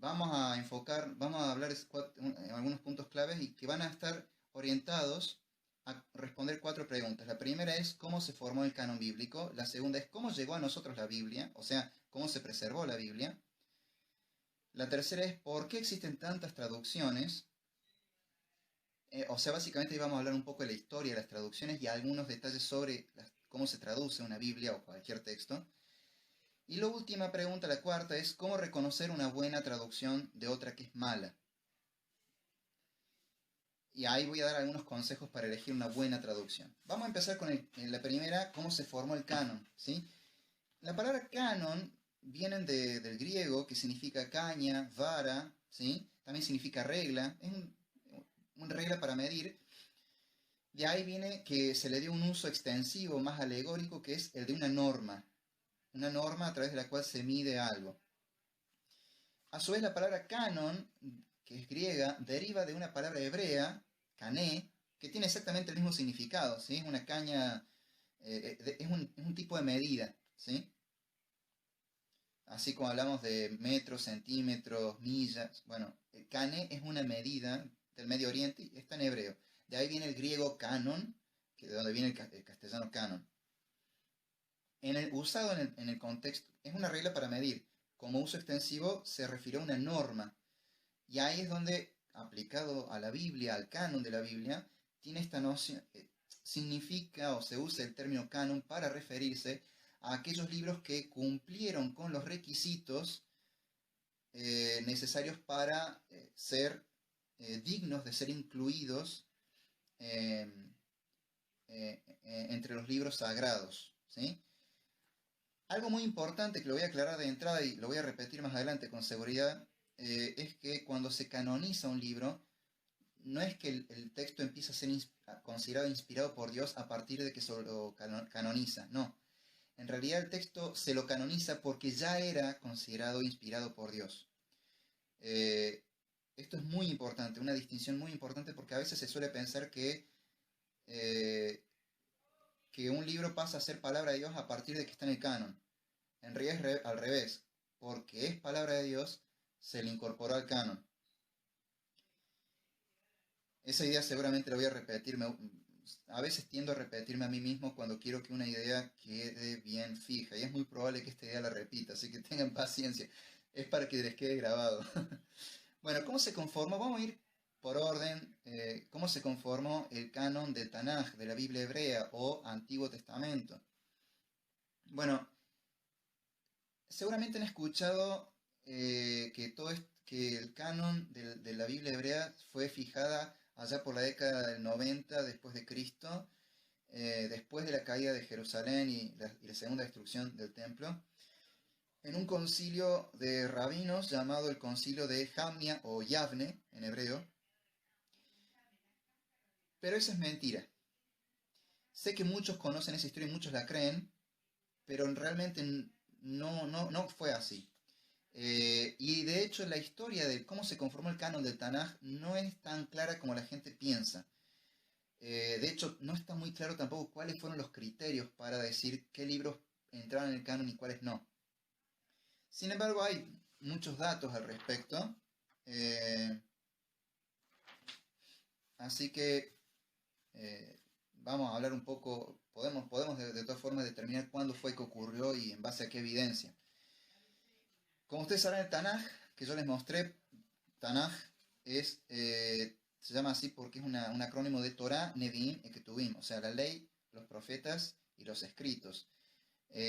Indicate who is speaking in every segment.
Speaker 1: vamos a hablar en algunos puntos claves y que van a estar orientados a responder cuatro preguntas. La primera es cómo se formó el canon bíblico. La segunda es cómo llegó a nosotros la Biblia, o sea, cómo se preservó la Biblia. La tercera es por qué existen tantas traducciones. O sea, básicamente vamos a hablar un poco de la historia de las traducciones y algunos detalles sobre cómo se traduce una Biblia o cualquier texto. Y la última pregunta, la cuarta, es cómo reconocer una buena traducción de otra que es mala. Y ahí voy a dar algunos consejos para elegir una buena traducción. Vamos a empezar con la primera, cómo se formó el canon, ¿sí? La palabra canon viene del griego, que significa caña, vara, ¿sí? También significa regla, es una regla para medir. De ahí viene que se le dio un uso extensivo, más alegórico, que es el de una norma a través de la cual se mide algo. A su vez, la palabra canon, que es griega, deriva de una palabra hebrea, cané, que tiene exactamente el mismo significado, ¿sí? Es una caña, es un tipo de medida, ¿sí? Así como hablamos de metros, centímetros, millas, bueno, el cané es una medida del Medio Oriente y está en hebreo. De ahí viene el griego canon, que de donde viene el castellano canon. Usado en el contexto, es una regla para medir. Como uso extensivo se refiere a una norma. Y ahí es donde, aplicado a la Biblia, al canon de la Biblia, tiene esta noción, significa o se usa el término canon para referirse a aquellos libros que cumplieron con los requisitos necesarios para ser dignos de ser incluidos eh, entre los libros sagrados, ¿sí? Algo muy importante que lo voy a aclarar de entrada y lo voy a repetir más adelante con seguridad, es que cuando se canoniza un libro, no es que el texto empieza a ser considerado inspirado por Dios a partir de que se lo canoniza, no. En realidad el texto se lo canoniza porque ya era considerado inspirado por Dios. Eh, Esto es muy importante, una distinción muy importante porque a veces se suele pensar eh, que un libro pasa a ser palabra de Dios a partir de que está en el canon. En realidad es al revés, porque es palabra de Dios, se le incorporó al canon. Esa idea seguramente la voy a repetirme. A veces tiendo a repetirme a mí mismo cuando quiero que una idea quede bien fija. Y es muy probable que esta idea la repita, así que tengan paciencia. Es para que les quede grabado. Bueno, ¿cómo se conformó? Vamos a ir por orden. ¿Cómo se conformó el canon del Tanaj, de la Biblia hebrea o Antiguo Testamento? Bueno, seguramente han escuchado que el canon de la Biblia hebrea fue fijada allá por la década del 90 después de Cristo, después de la caída de Jerusalén y la segunda destrucción del templo, en un concilio de rabinos llamado el concilio de Jamnia o Yavne en hebreo. Pero eso es mentira. Sé que muchos conocen esa historia y muchos la creen, pero realmente no fue así. Y de hecho la historia de cómo se conformó el canon del Tanaj no es tan clara como la gente piensa. De hecho, no está muy claro tampoco cuáles fueron los criterios para decir qué libros entraron en el canon y cuáles no. Sin embargo, hay muchos datos al respecto. eh, Así que vamos a hablar un poco, podemos de todas formas determinar cuándo fue que ocurrió y en base a qué evidencia. Como ustedes saben, el Tanaj, que yo les mostré, Tanaj se llama así porque es un acrónimo de Torah, Nevi'im y Ketuvim, o sea, la ley, los profetas y los escritos.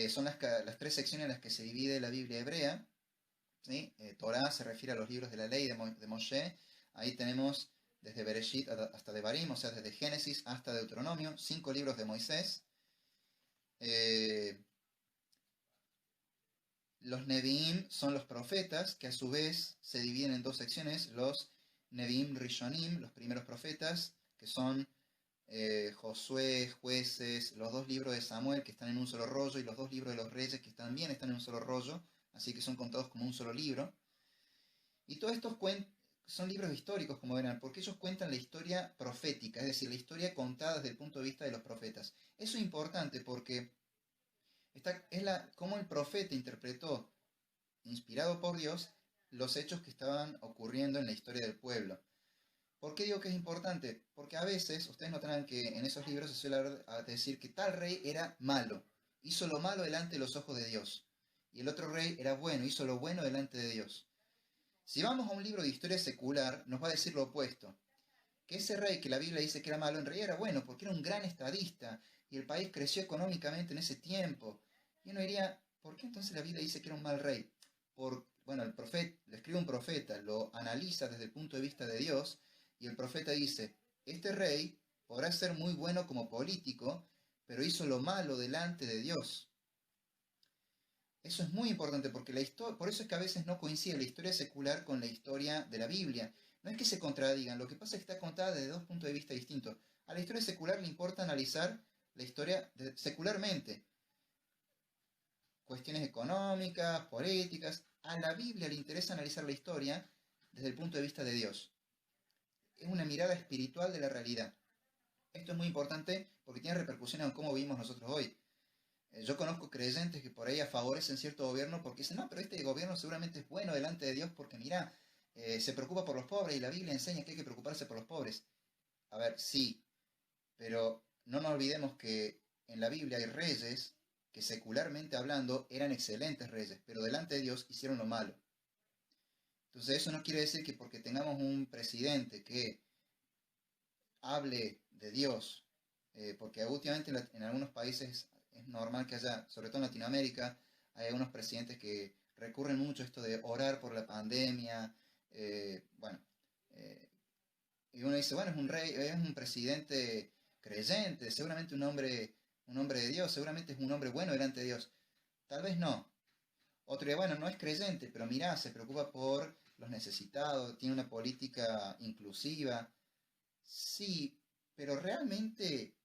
Speaker 1: Son las tres secciones en las que se divide la Biblia hebrea, ¿sí? Torah se refiere a los libros de la ley de Moshe, ahí tenemos desde Bereshit hasta Devarim, o sea, desde Génesis hasta Deuteronomio, 5 libros de Moisés. Eh, Los Nevi'im son los profetas, que a su vez se dividen en dos secciones, los Nevi'im Rishonim, los primeros profetas, que son Josué, Jueces, los dos libros de Samuel, que están en un solo rollo, y los dos libros de los Reyes, que también están en un solo rollo, así que son contados como un solo libro. Y todos estos son libros históricos, como verán, porque ellos cuentan la historia profética, es decir, la historia contada desde el punto de vista de los profetas. Eso es importante porque cómo el profeta interpretó, inspirado por Dios, los hechos que estaban ocurriendo en la historia del pueblo. ¿Por qué digo que es importante? Porque a veces ustedes notarán que en esos libros se suele decir que tal rey era malo, hizo lo malo delante de los ojos de Dios, y el otro rey era bueno, hizo lo bueno delante de Dios. Si vamos a un libro de historia secular, nos va a decir lo opuesto, que ese rey que la Biblia dice que era malo, en realidad era bueno, porque era un gran estadista, y el país creció económicamente en ese tiempo. Y uno diría, ¿por qué entonces la Biblia dice que era un mal rey? Bueno, el profeta, lo escribe un profeta, lo analiza desde el punto de vista de Dios, y el profeta dice, este rey podrá ser muy bueno como político, pero hizo lo malo delante de Dios. Eso es muy importante porque por eso es que a veces no coincide la historia secular con la historia de la Biblia. No es que se contradigan, lo que pasa es que está contada desde dos puntos de vista distintos. A la historia secular le importa analizar la historia secularmente, cuestiones económicas, políticas. A la Biblia le interesa analizar la historia desde el punto de vista de Dios. Es una mirada espiritual de la realidad. Esto es muy importante porque tiene repercusiones en cómo vivimos nosotros hoy. Yo conozco creyentes que por ahí favorecen cierto gobierno porque dicen, no, pero este gobierno seguramente es bueno delante de Dios porque mira, se preocupa por los pobres y la Biblia enseña que hay que preocuparse por los pobres. A ver, sí, pero no nos olvidemos que en la Biblia hay reyes que secularmente hablando eran excelentes reyes, pero delante de Dios hicieron lo malo. Entonces eso no quiere decir que porque tengamos un presidente que hable de Dios, porque últimamente en algunos países es normal que haya, sobre todo en Latinoamérica, hay algunos presidentes que recurren mucho a esto de orar por la pandemia, bueno, eh, y uno dice, bueno, es un rey, es un presidente creyente, seguramente un hombre de Dios, seguramente es un hombre bueno delante de Dios. Tal vez no. Otro día, bueno, no es creyente, pero mirá, se preocupa por los necesitados, tiene una política inclusiva. Sí, pero realmente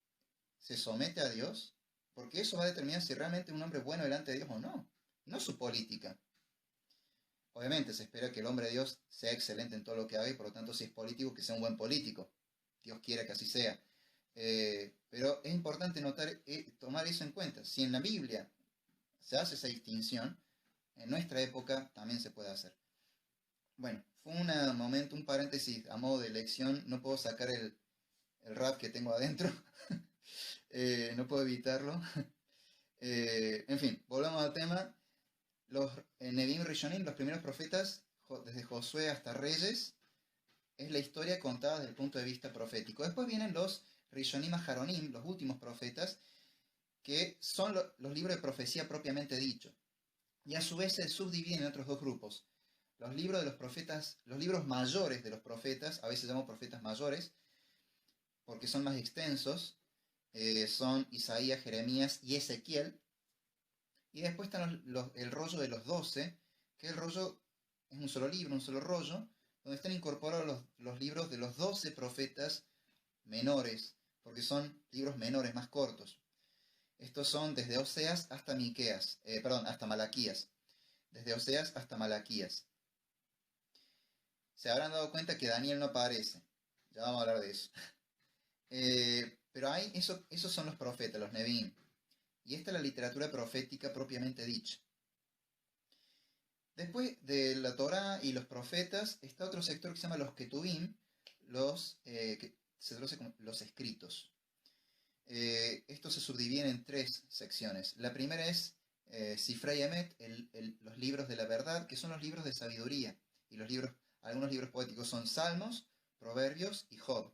Speaker 1: se somete a Dios, porque eso va a determinar si realmente es un hombre bueno delante de Dios o no, no su política. Obviamente se espera que el hombre de Dios sea excelente en todo lo que haga y por lo tanto si es político, que sea un buen político. Dios quiera que así sea. Pero es importante tomar eso en cuenta. Si en la Biblia se hace esa distinción, en nuestra época también se puede hacer. Bueno, fue un momento, un paréntesis a modo de lección. No puedo sacar el rap que tengo adentro. No puedo evitarlo. En fin, volvamos al tema. Los Nevi'im Rishonim, los primeros profetas, desde Josué hasta Reyes, es la historia contada desde el punto de vista profético. Después vienen los Rishonim Aharonim, los últimos profetas, que son los libros de profecía propiamente dicho. Y a su vez se subdividen en otros dos grupos. Los libros de los profetas, los libros mayores de los profetas, a veces llamamos profetas mayores, porque son más extensos, son Isaías, Jeremías y Ezequiel. Y después están el rollo de los 12, que el rollo es un solo libro, un solo rollo, donde están incorporados los libros de los 12 profetas menores, porque son libros menores, más cortos. Estos son desde Oseas hasta hasta Malaquías. Desde Oseas hasta Malaquías. Se habrán dado cuenta que Daniel no aparece. Ya vamos a hablar de eso. Pero esos son los profetas, los Nevi'im. Y esta es la literatura profética propiamente dicha. Después de la Torá y los profetas, está otro sector que se llama los Ketuvim, que se traduce como los escritos. Estos se subdividen en tres secciones. La primera es Sifrei Emet, los libros de la verdad, que son los libros de sabiduría. Y algunos libros poéticos son Salmos, Proverbios y Job.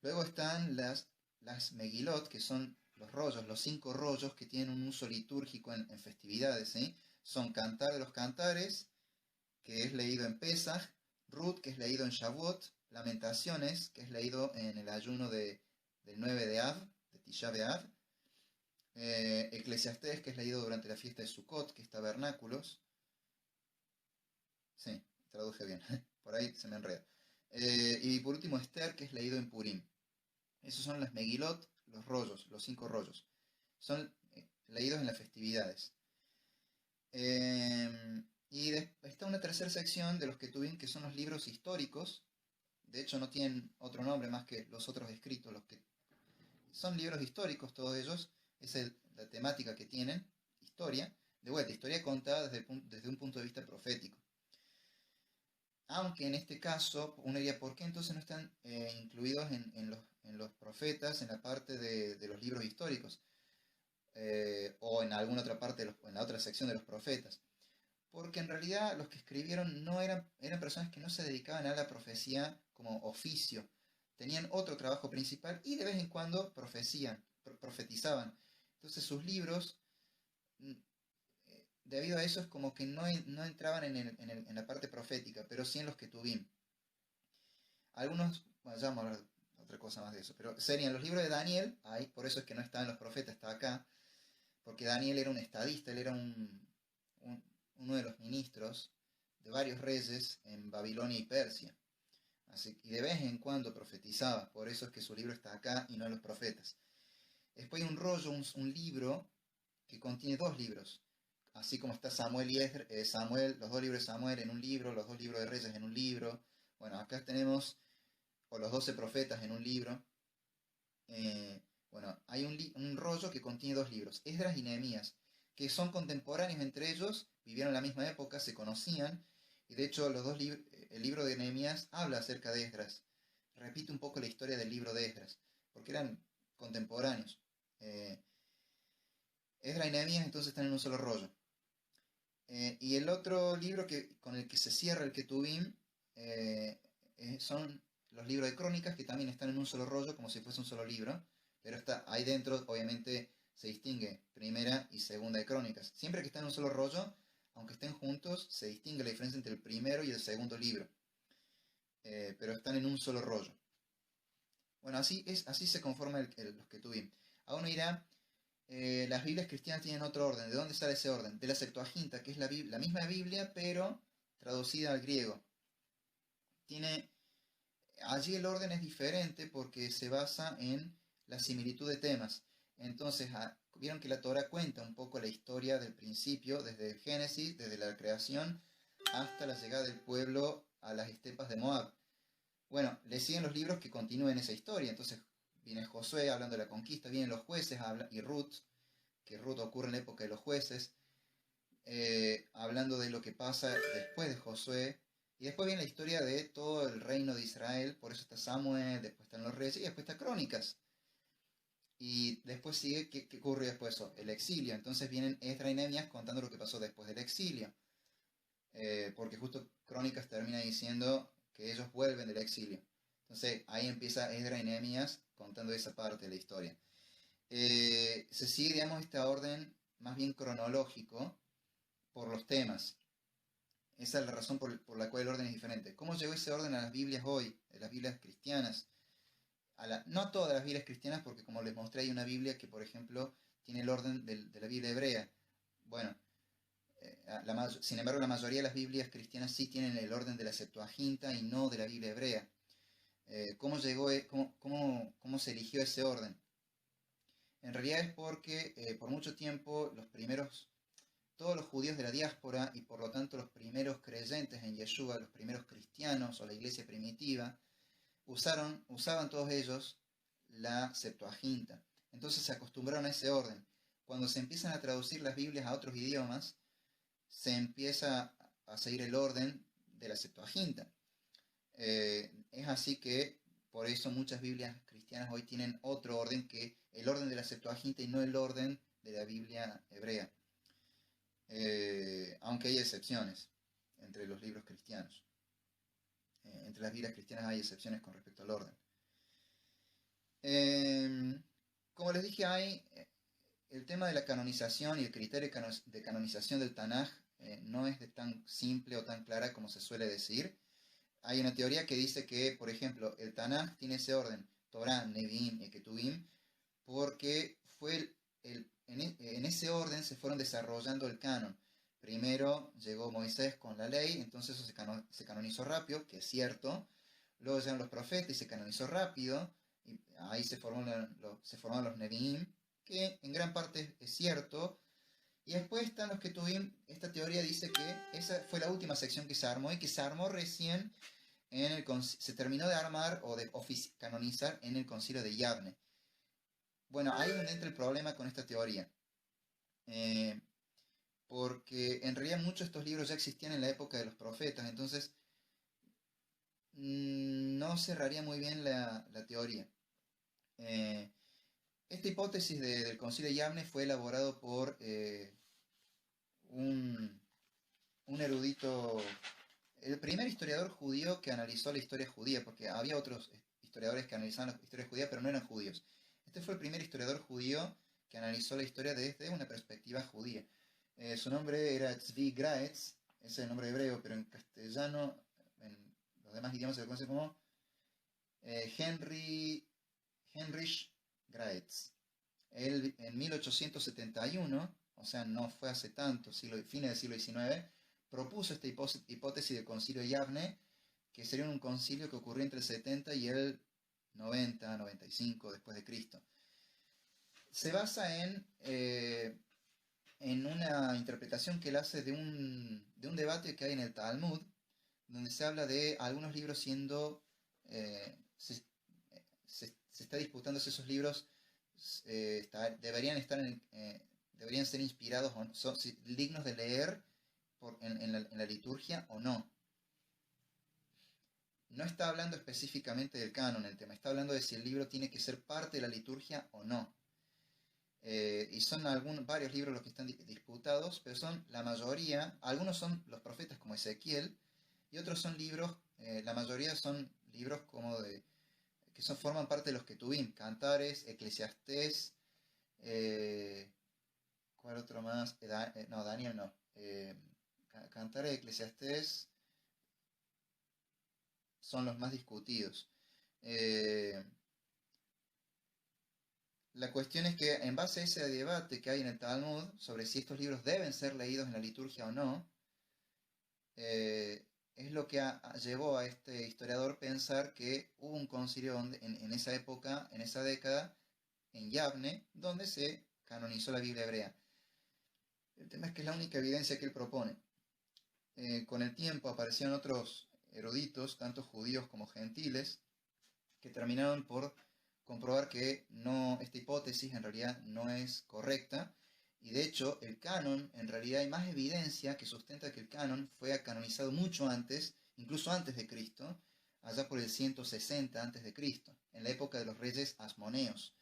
Speaker 1: Luego están las Megilot, que son los rollos, los 5 rollos que tienen un uso litúrgico en festividades. ¿Sí? Son Cantar de los Cantares, que es leído en Pesach, Ruth, que es leído en Shavuot, Lamentaciones, que es leído en el ayuno del 9 de Av, de Tisha B'Av, Eclesiastés, que es leído durante la fiesta de Sukkot, que es tabernáculos. Sí, traduje bien, por ahí se me enreda. Y por último Esther, que es leído en Purim. Esos son las Megilot, los rollos, los 5 rollos. Son leídos en las festividades. Y está una tercera sección de los Ketuvim, que son los libros históricos. De hecho, no tienen otro nombre más que los otros escritos. Son libros históricos todos ellos. Esa es la temática que tienen, historia. De vuelta, historia contada desde un punto de vista profético. Aunque en este caso, uno diría, ¿por qué entonces no están incluidos en los profetas, en la parte de los libros históricos? O en alguna otra parte, en la otra sección de los profetas. Porque en realidad los que escribieron no eran personas que no se dedicaban a la profecía como oficio. Tenían otro trabajo principal y de vez en cuando profetizaban. Entonces sus libros, debido a eso, es como que no entraban en la parte profética, pero sí en los que tuvimos. Algunos, bueno, ya vamos a hablar de otra cosa más de eso, pero serían los libros de Daniel, ahí, por eso es que no está en los profetas, está acá, porque Daniel era un estadista, él era uno de los ministros de varios reyes en Babilonia y Persia. Y de vez en cuando profetizaba, por eso es que su libro está acá y no en los profetas. Después hay un rollo, un libro que contiene dos libros, así como está Samuel y Samuel, los dos libros de Samuel en un libro, los dos libros de Reyes en un libro. Bueno, acá tenemos, o los 12 profetas en un libro. Bueno, hay un rollo que contiene dos libros, Esdras y Nehemías, que son contemporáneos entre ellos, vivieron en la misma época, se conocían, y de hecho el libro de Nehemías habla acerca de Esdras, repite un poco la historia del libro de Esdras, porque eran contemporáneos. Esdras y Nehemías entonces están en un solo rollo. Y el otro libro con el que se cierra el Ketubim son los libros de crónicas, que también están en un solo rollo, como si fuese un solo libro, pero ahí dentro obviamente se distingue primera y segunda de crónicas. Siempre que están en un solo rollo, aunque estén juntos, se distingue la diferencia entre el primero y el segundo libro, pero están en un solo rollo. Bueno, así se conforman los Ketubim. A uno dirá, las Biblias cristianas tienen otro orden. ¿De dónde sale ese orden? De la Septuaginta, que es la misma Biblia, pero traducida al griego. Allí el orden es diferente porque se basa en la similitud de temas. Entonces, vieron que la Torah cuenta un poco la historia del principio, desde el Génesis, desde la creación, hasta la llegada del pueblo a las estepas de Moab. Bueno, le siguen los libros que continúen esa historia. Entonces, viene Josué hablando de la conquista, vienen los jueces y Ruth, que Ruth ocurre en la época de los jueces, hablando de lo que pasa después de Josué, y después viene la historia de todo el reino de Israel, por eso está Samuel, después están los reyes, y después está Crónicas. Y después sigue, ¿qué ocurre después de eso? El exilio. Entonces vienen Esdras y Nehemías contando lo que pasó después del exilio. Porque justo Crónicas termina diciendo que ellos vuelven del exilio. Entonces ahí empieza Esdras y Nehemías contando esa parte de la historia. Se sigue, digamos, este orden más bien cronológico por los temas. Esa es la razón por la cual el orden es diferente. ¿Cómo llegó ese orden a las Biblias hoy, a las Biblias cristianas? No todas las Biblias cristianas, porque como les mostré, hay una Biblia que, por ejemplo, tiene el orden de la Biblia hebrea. Bueno, sin embargo, la mayoría de las Biblias cristianas sí tienen el orden de la Septuaginta y no de la Biblia hebrea. ¿Cómo llegó, cómo se eligió ese orden? En realidad es porque por mucho tiempo todos los judíos de la diáspora y por lo tanto los primeros creyentes en Yeshua, los primeros cristianos o la iglesia primitiva, usaban todos ellos la Septuaginta. Entonces se acostumbraron a ese orden. Cuando se empiezan a traducir las Biblias a otros idiomas, se empieza a seguir el orden de la Septuaginta. Es así que por eso muchas Biblias cristianas hoy tienen otro orden que el orden de la Septuaginta y no el orden de la Biblia hebrea. Aunque hay excepciones entre los libros cristianos. Entre las Biblias cristianas hay excepciones con respecto al orden. Como les dije, hay el tema de la canonización y el criterio de canonización del Tanaj no es de tan simple o tan clara como se suele decir. Hay una teoría que dice que, por ejemplo, el Tanaj tiene ese orden, Torah, Nevi'im y Ketuvim, porque en ese orden se fueron desarrollando el canon. Primero llegó Moisés con la ley, entonces eso se canonizó rápido, que es cierto. Luego llegaron los profetas y se canonizó rápido. Y ahí se formaron los Nevi'im, que en gran parte es cierto. Y después están los Ketuvim. Esta teoría dice que esa fue la última sección que se armó y que se armó recién se terminó de armar o de canonizar en el concilio de Yavne. Bueno, ahí es donde entra el problema con esta teoría. porque en realidad muchos de estos libros ya existían en la época de los profetas, entonces no cerraría muy bien la teoría. Eh, Esta hipótesis del concilio de Yavne fue elaborado por un, un erudito, el primer historiador judío que analizó la historia judía, porque había otros historiadores que analizaban la historia judía, pero no eran judíos. Este fue el primer historiador judío que analizó la historia desde una perspectiva judía. Su nombre era Tzvi Graetz, ese es el nombre hebreo, pero en castellano, en los demás idiomas se lo conoce como Heinrich Graetz. Él en 1871, o sea, no fue hace tanto, fines del siglo XIX, propuso esta hipótesis del concilio de Yavne, que sería un concilio que ocurrió entre el 70 y el 90, 95 después de Cristo. Se basa en una interpretación que él hace de un debate que hay en el Talmud, donde se habla de algunos libros siendo, se está disputando si esos libros deberían ser inspirados o no, son dignos de leer en la liturgia o no. No está hablando específicamente del canon el tema, está hablando de si el libro tiene que ser parte de la liturgia o no. Y son varios libros los que están disputados, pero son la mayoría, algunos son los profetas como Ezequiel, y otros son libros, la mayoría son libros que forman parte de los Ketuvim, Cantares, Eclesiastés, ¿cuál otro más? No, Daniel no. Cantares, Eclesiastés son los más discutidos. La cuestión es que en base a ese debate que hay en el Talmud sobre si estos libros deben ser leídos en la liturgia o no, es lo que llevó a este historiador a pensar que hubo un concilio en esa época, en esa década, en Yavne, donde se canonizó la Biblia hebrea. El tema es que es la única evidencia que él propone. Con el tiempo aparecieron otros eruditos, tanto judíos como gentiles, que terminaron por comprobar que esta hipótesis en realidad no es correcta, y de hecho el canon, en realidad hay más evidencia que sustenta que el canon fue canonizado mucho antes, incluso antes de Cristo, allá por el 160 antes de Cristo, en la época de los reyes asmoneos,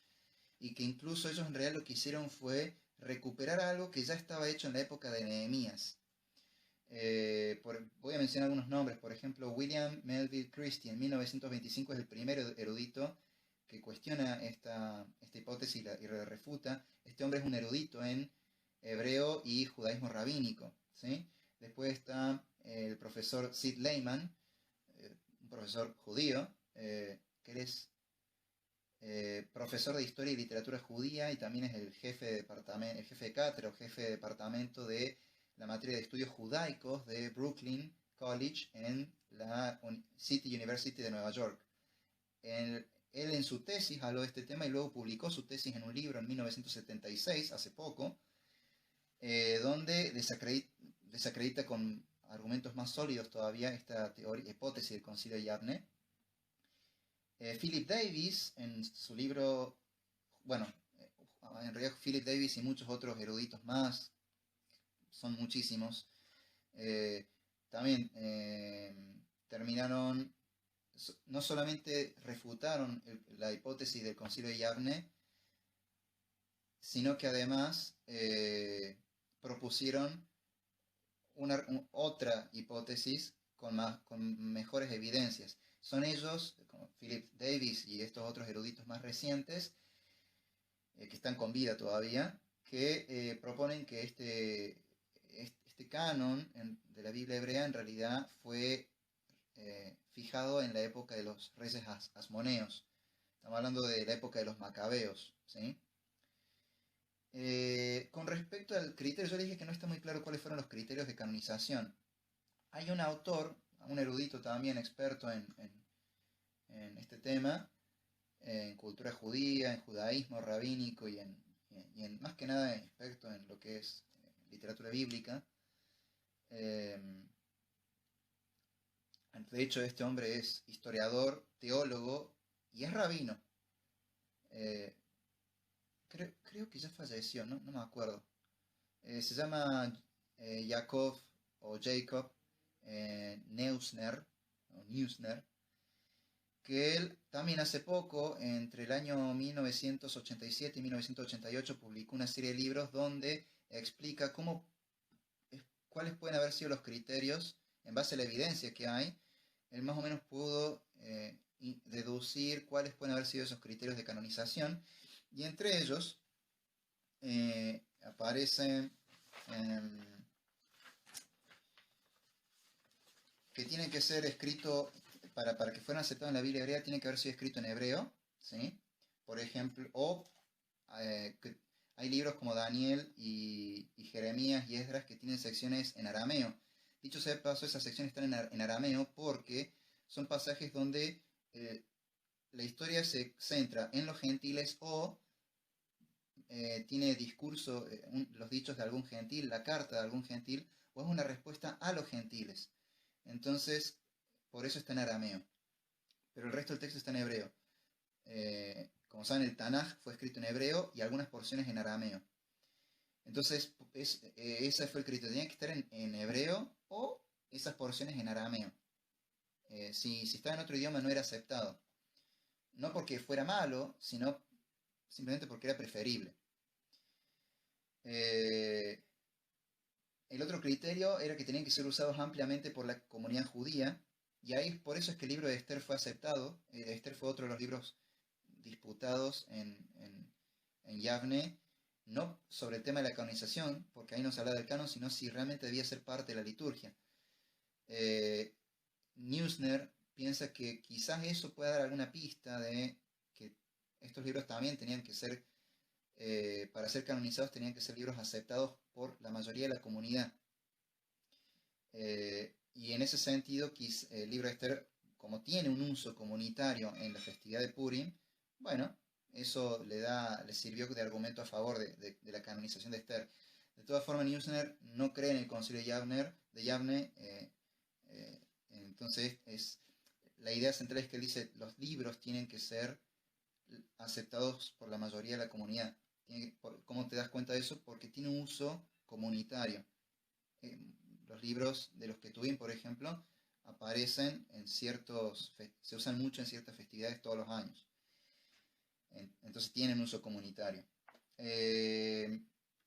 Speaker 1: y que incluso ellos en realidad lo que hicieron fue recuperar algo que ya estaba hecho en la época de Nehemías. Voy a mencionar algunos nombres, por ejemplo, William Melville Christie en 1925 es el primer erudito que cuestiona esta hipótesis y la refuta. Este hombre es un erudito en hebreo y judaísmo rabínico, ¿sí? Después está el profesor Sid Lehman, un profesor judío, que él es profesor de Historia y Literatura Judía y también es el jefe de cátedra o jefe de departamento de la materia de estudios judaicos de Brooklyn College en la City University de Nueva York. Él en su tesis habló de este tema y luego publicó su tesis en un libro en 1976, hace poco, donde desacredita con argumentos más sólidos todavía esta hipótesis del concilio de Yavne. Philip Davis, en su libro, bueno, en realidad Philip Davis y muchos otros eruditos más, son muchísimos, también terminaron, no solamente refutaron la hipótesis del concilio de Yavne, sino que además propusieron otra hipótesis con mejores evidencias. Son ellos, como Philip Davis y estos otros eruditos más recientes, que están con vida todavía, que proponen que este canon de la Biblia hebrea en realidad fue fijado en la época de los reyes asmoneos. Estamos hablando de la época de los macabeos, ¿sí? Con respecto al criterio, yo dije que no está muy claro cuáles fueron los criterios de canonización. Hay un autor, un erudito también experto en este tema, en cultura judía, en judaísmo rabínico y en más que nada experto en lo que es literatura bíblica. De hecho, este hombre es historiador, teólogo y es rabino. Creo que ya falleció, no me acuerdo. Se llama Jacob o Jacob Neusner, o Neusner, que él también hace poco, entre el año 1987 y 1988, publicó una serie de libros donde explica cuáles pueden haber sido los criterios, en base a la evidencia que hay. Él más o menos pudo deducir cuáles pueden haber sido esos criterios de canonización, y entre ellos aparecen que tienen que ser escritos, para que fueran aceptados en la Biblia hebrea, tienen que haber sido escritos en hebreo, ¿sí? Por ejemplo, que hay libros como Daniel y Jeremías y Esdras que tienen secciones en arameo. Dicho sea de paso, esas secciones están en arameo porque son pasajes donde la historia se centra en los gentiles o tiene discurso, los dichos de algún gentil, la carta de algún gentil, o es una respuesta a los gentiles. Entonces, por eso está en arameo. Pero el resto del texto está en hebreo. Como saben, el Tanaj fue escrito en hebreo y algunas porciones en arameo. Entonces, ese fue el criterio. Tenía que estar en hebreo o esas porciones en arameo. Si estaba en otro idioma no era aceptado. No porque fuera malo, sino simplemente porque era preferible. El otro criterio era que tenían que ser usados ampliamente por la comunidad judía, y ahí por eso es que el libro de Esther fue aceptado. Esther fue otro de los libros disputados en Yavne, no sobre el tema de la canonización, porque ahí no se habla del canon, sino si realmente debía ser parte de la liturgia. Neusner piensa que quizás eso pueda dar alguna pista de que estos libros también tenían que ser, para ser canonizados, tenían que ser libros aceptados por la mayoría de la comunidad. Y en ese sentido, el libro de Esther, como tiene un uso comunitario en la festividad de Purim, bueno, eso le sirvió de argumento a favor de la canonización de Esther. De todas formas, Neusner no cree en el concilio de Yavne. Entonces, la idea central es que él dice, los libros tienen que ser aceptados por la mayoría de la comunidad. ¿Cómo te das cuenta de eso? Porque tiene un uso comunitario. Los libros de los Ketuvim, por ejemplo, aparecen se usan mucho en ciertas festividades todos los años. Entonces tienen uso comunitario.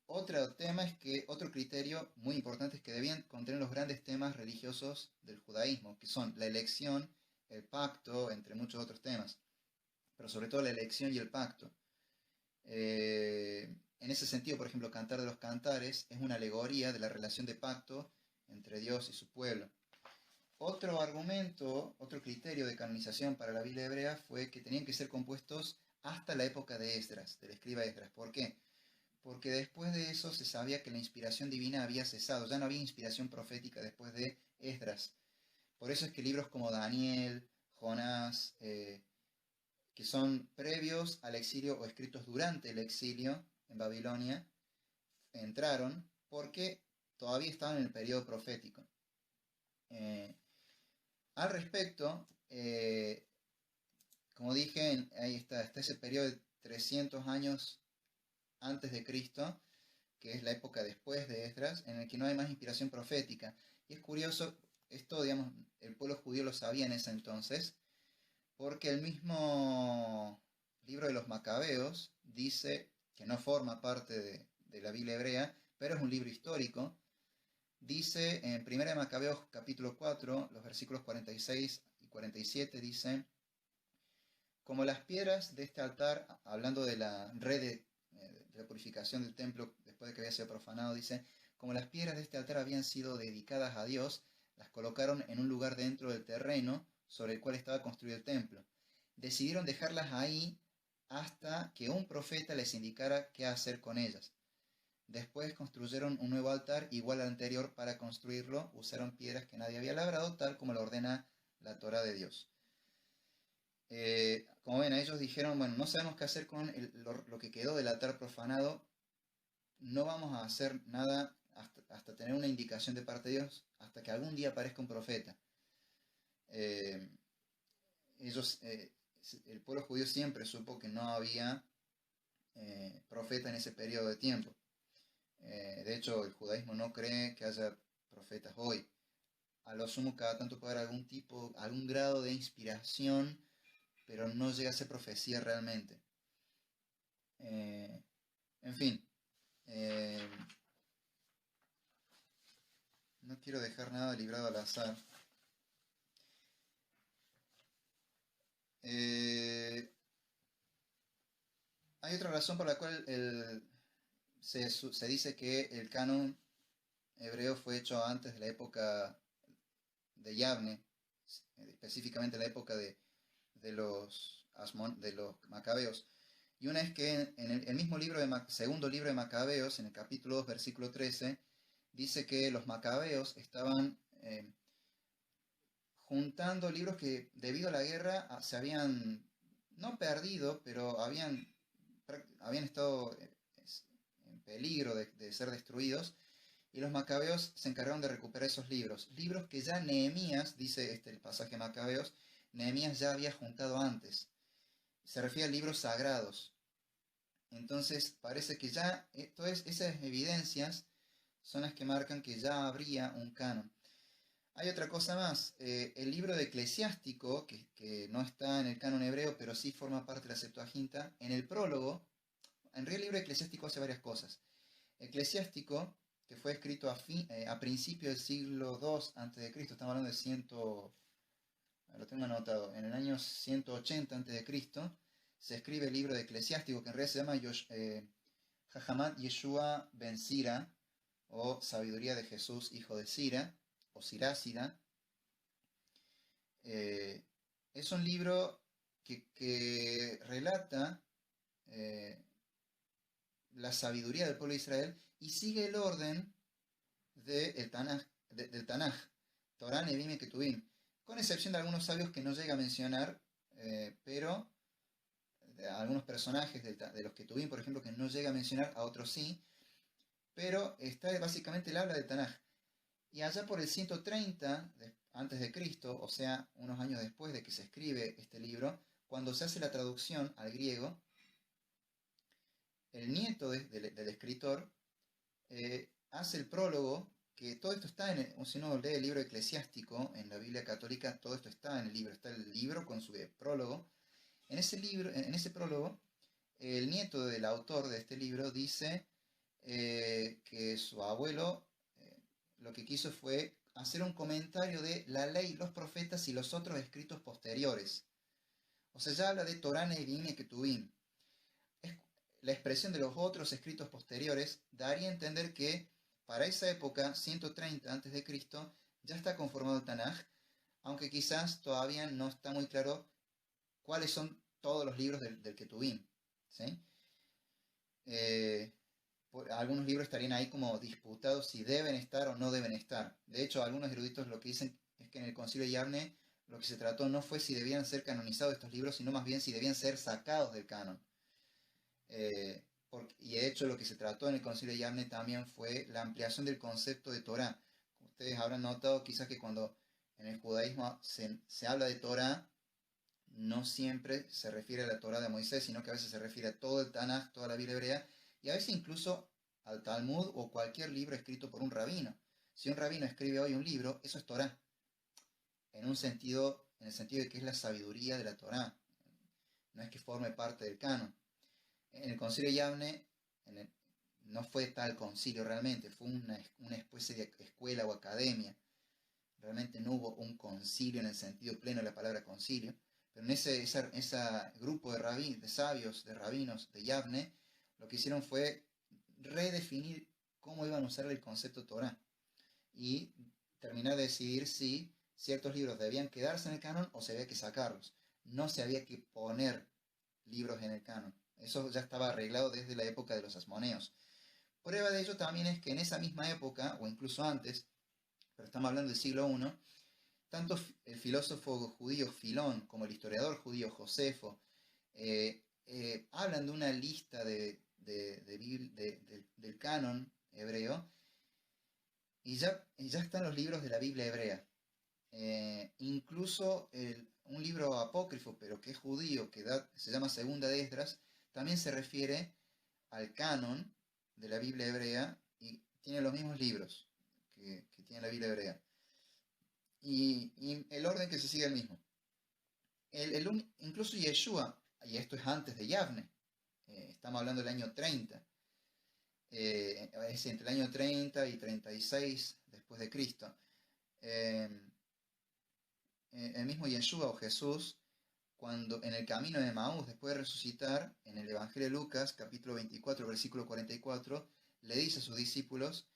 Speaker 1: Otro criterio muy importante es que debían contener los grandes temas religiosos del judaísmo, que son la elección, el pacto, entre muchos otros temas, pero sobre todo la elección y el pacto. En ese sentido, por ejemplo, Cantar de los Cantares es una alegoría de la relación de pacto entre Dios y su pueblo. Otro argumento, otro criterio de canonización para la Biblia hebrea fue que tenían que ser compuestos hasta la época de Esdras, del escriba Esdras. ¿Por qué? Porque después de eso se sabía que la inspiración divina había cesado, ya no había inspiración profética después de Esdras. Por eso es que libros como Daniel, Jonás, que son previos al exilio o escritos durante el exilio en Babilonia, entraron porque todavía estaban en el periodo profético. Al respecto, como dije, ahí está ese periodo de 300 años antes de Cristo, que es la época después de Esdras, en el que no hay más inspiración profética. Y es curioso, esto, digamos, el pueblo judío lo sabía en ese entonces, porque el mismo libro de los Macabeos dice que no forma parte de la Biblia hebrea, pero es un libro histórico. Dice en 1 Macabeos capítulo 4, los versículos 46 y 47, dice: como las piedras de este altar, hablando de la red de la purificación del templo después de que había sido profanado, dice: como las piedras de este altar habían sido dedicadas a Dios, las colocaron en un lugar dentro del terreno sobre el cual estaba construido el templo. Decidieron dejarlas ahí hasta que un profeta les indicara qué hacer con ellas. Después construyeron un nuevo altar igual al anterior. Para construirlo usaron piedras que nadie había labrado, tal como lo ordena la Torá de Dios. Como ven, ellos dijeron, bueno, no sabemos qué hacer con lo que quedó del altar profanado, no vamos a hacer nada hasta tener una indicación de parte de Dios, hasta que algún día aparezca un profeta. El pueblo judío siempre supo que no había profeta en ese periodo de tiempo. De hecho, el judaísmo no cree que haya profetas hoy. A lo sumo cada tanto puede haber algún grado de inspiración, pero no llega a ser profecía realmente. Eh, en fin, eh, no quiero dejar nada librado al azar. Eh, Hay otra razón por la cual se dice que el canon hebreo fue hecho antes de la época de Yavne, específicamente la época de los macabeos. Y una es que en el mismo segundo libro de Macabeos, en el capítulo 2, versículo 13, dice que los macabeos estaban juntando libros que debido a la guerra se habían, no perdido, pero habían estado en peligro de ser destruidos, y los macabeos se encargaron de recuperar esos libros que ya Nehemías, dice el pasaje de Macabeos, Nehemías ya había juntado antes. Se refiere a libros sagrados. Entonces parece que ya todas esas evidencias son las que marcan que ya habría un canon. Hay otra cosa más, el libro de Eclesiástico, que no está en el canon hebreo, pero sí forma parte de la Septuaginta, en el prólogo, en realidad el libro de Eclesiástico hace varias cosas. Eclesiástico, que fue escrito a principios del siglo II a.C., estamos hablando de lo tengo anotado, en el año 180 a.C., se escribe el libro de Eclesiástico, que en realidad se llama Jahamat Yeshua ben Sira, o Sabiduría de Jesús, hijo de Sira, o Sirásida. Es un libro que relata la sabiduría del pueblo de Israel y sigue el orden del Tanaj, Torah, Nevim y Ketuvim, con excepción de algunos sabios que no llega a mencionar, pero algunos personajes de los Ketuvim, por ejemplo, que no llega a mencionar, a otros sí, pero básicamente el habla del Tanaj. Y allá por el 130 antes de Cristo, o sea, unos años después de que se escribe este libro, cuando se hace la traducción al griego, el nieto del escritor hace el prólogo, que todo esto está si uno lee el libro eclesiástico en la Biblia católica, todo esto está en el libro, está el libro con su prólogo. En ese prólogo, el nieto del autor de este libro dice que su abuelo lo que quiso fue hacer un comentario de la ley, los profetas y los otros escritos posteriores. O sea, ya habla de Torah, Nevim y Ketuvim. La expresión de los otros escritos posteriores daría a entender que para esa época, 130 a.C., ya está conformado el Tanaj, aunque quizás todavía no está muy claro cuáles son todos los libros del Ketuvim, ¿sí? Algunos libros estarían ahí como disputados si deben estar o no deben estar. De hecho, algunos eruditos lo que dicen es que en el Concilio de Yavne lo que se trató no fue si debían ser canonizados estos libros, sino más bien si debían ser sacados del canon. Y de hecho lo que se trató en el Concilio de Yavne también fue la ampliación del concepto de Torah. Ustedes habrán notado quizás que cuando en el judaísmo se habla de Torah, no siempre se refiere a la Torah de Moisés, sino que a veces se refiere a todo el Tanaj, toda la Biblia hebrea, y a veces incluso al Talmud o cualquier libro escrito por un rabino. Si un rabino escribe hoy un libro, eso es Torah, en el sentido de que es la sabiduría de la Torah, no es que forme parte del canon. En el concilio de Yavne no fue tal concilio realmente, fue una especie de escuela o academia. Realmente no hubo un concilio en el sentido pleno de la palabra concilio, pero en ese grupo de sabios, de rabinos de Yavne, lo que hicieron fue redefinir cómo iban a usar el concepto Torah y terminar de decidir si ciertos libros debían quedarse en el canon o se había que sacarlos. No se había que poner libros en el canon. Eso ya estaba arreglado desde la época de los asmoneos. Prueba de ello también es que en esa misma época, o incluso antes, pero estamos hablando del siglo I, tanto el filósofo judío Filón como el historiador judío Josefo hablan de una lista del canon hebreo y ya están los libros de la Biblia hebrea. Incluso un libro apócrifo, pero que es judío, se llama Segunda de Esdras, también se refiere al canon de la Biblia hebrea tiene los mismos libros que tiene la Biblia hebrea. Y el orden que se sigue es el mismo. Incluso Yeshua, y esto es antes de Yavne, estamos hablando del año 30, es entre el año 30 y 36 después de Cristo. El mismo Yeshua o Jesús, cuando en el camino de Maús, después de resucitar, en el Evangelio de Lucas, capítulo 24, versículo 44, le dice a sus discípulos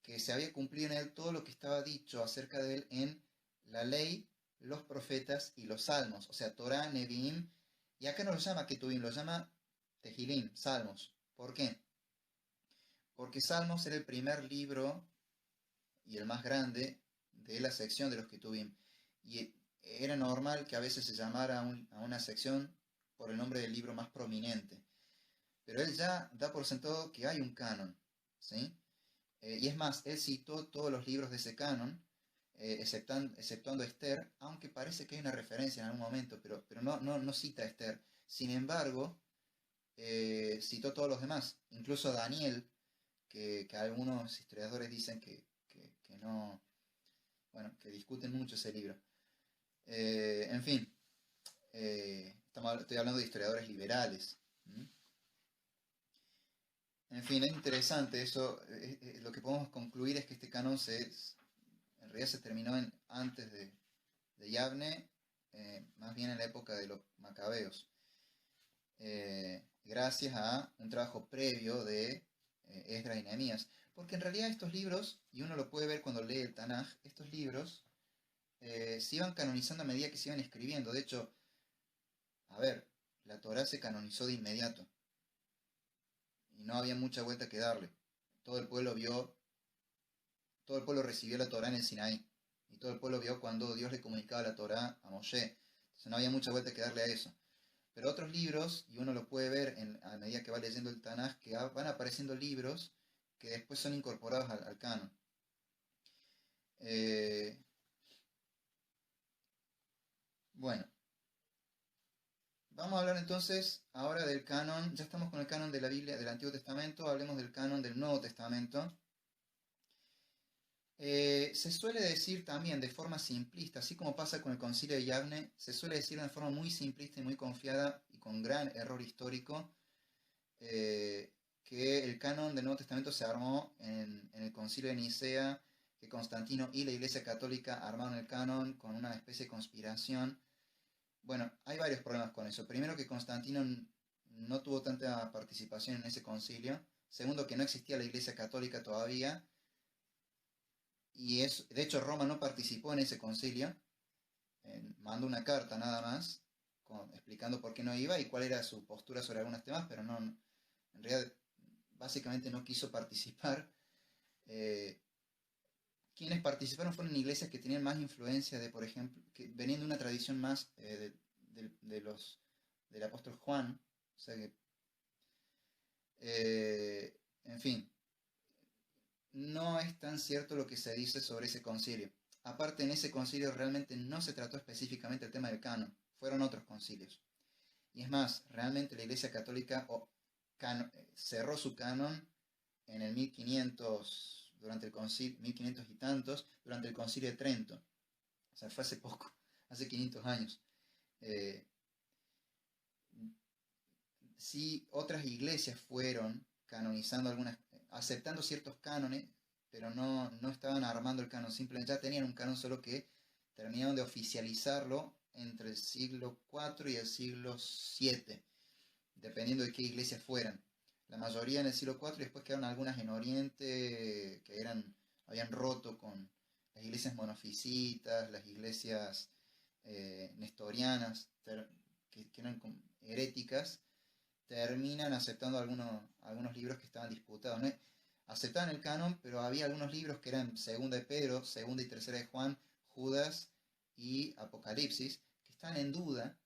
Speaker 1: que se había cumplido en él todo lo que estaba dicho acerca de él en la ley, los profetas y los salmos, o sea, Torah, Nevi'im, y acá no lo llama Ketuvim, lo llama Tehilim, salmos. ¿Por qué? Porque Salmos era el primer libro y el más grande de la sección de los Ketuvim. Y era normal que a veces se llamara a una sección por el nombre del libro más prominente. Pero él ya da por sentado que hay un canon, ¿sí? Y es más, él citó todos los libros de ese canon, exceptuando Esther, aunque parece que hay una referencia en algún momento, pero no cita a Esther. Sin embargo, citó todos los demás, incluso Daniel, que algunos historiadores dicen que no, bueno, que discuten mucho ese libro. En fin, estoy hablando de historiadores liberales. En fin, es interesante eso. Lo que podemos concluir es que este canon en realidad se terminó antes de Yavne, más bien en la época de los macabeos, gracias a un trabajo previo de Esdras y Nehemías. Porque en realidad estos libros, y uno lo puede ver cuando lee el Tanaj, estos libros se iban canonizando a medida que se iban escribiendo. De hecho, a ver, la Torá se canonizó de inmediato. Y no había mucha vuelta que darle. Todo el pueblo recibió la Torá en el Sinaí. Y todo el pueblo vio cuando Dios le comunicaba la Torá a Moshe. Entonces no había mucha vuelta que darle a eso. Pero otros libros, y uno lo puede ver a medida que va leyendo el Tanaj, que van apareciendo libros que después son incorporados al canon. Bueno, vamos a hablar entonces ahora del canon. Ya estamos con el canon de la Biblia del Antiguo Testamento, hablemos del canon del Nuevo Testamento. Se suele decir también de forma simplista, así como pasa con el Concilio de Yavne, se suele decir de forma muy simplista y muy confiada y con gran error histórico, que el canon del Nuevo Testamento se armó en el Concilio de Nicea, que Constantino y la Iglesia Católica armaron el canon con una especie de conspiración. Bueno, hay varios problemas con eso. Primero, que Constantino no tuvo tanta participación en ese concilio. Segundo, que no existía la Iglesia Católica todavía. Y de hecho, Roma no participó en ese concilio. Mandó una carta nada más, explicando por qué no iba y cuál era su postura sobre algunos temas, pero no, en realidad, básicamente no quiso participar. Quienes participaron fueron iglesias que tenían más influencia de, por ejemplo, que venían de una tradición más del apóstol Juan. O sea que, en fin, no es tan cierto lo que se dice sobre ese concilio. Aparte, en ese concilio realmente no se trató específicamente el tema del canon, fueron otros concilios. Y es más, realmente la Iglesia Católica cerró su canon en el 1500, durante el concilio, 1500 y tantos, durante el concilio de Trento. O sea, fue hace poco, hace 500 años. Sí, otras iglesias fueron canonizando aceptando ciertos cánones, pero no estaban armando el canon, simplemente ya tenían un canon, solo que terminaron de oficializarlo entre el siglo IV y el siglo VII, dependiendo de qué iglesias fueran. La mayoría en el siglo IV, y después quedaron algunas en Oriente que habían roto con las iglesias monofisitas, las iglesias nestorianas, que eran heréticas, terminan aceptando algunos libros que estaban disputados. ¿No? Aceptaban el canon, pero había algunos libros que eran Segunda de Pedro, Segunda y Tercera de Juan, Judas y Apocalipsis, que están en duda.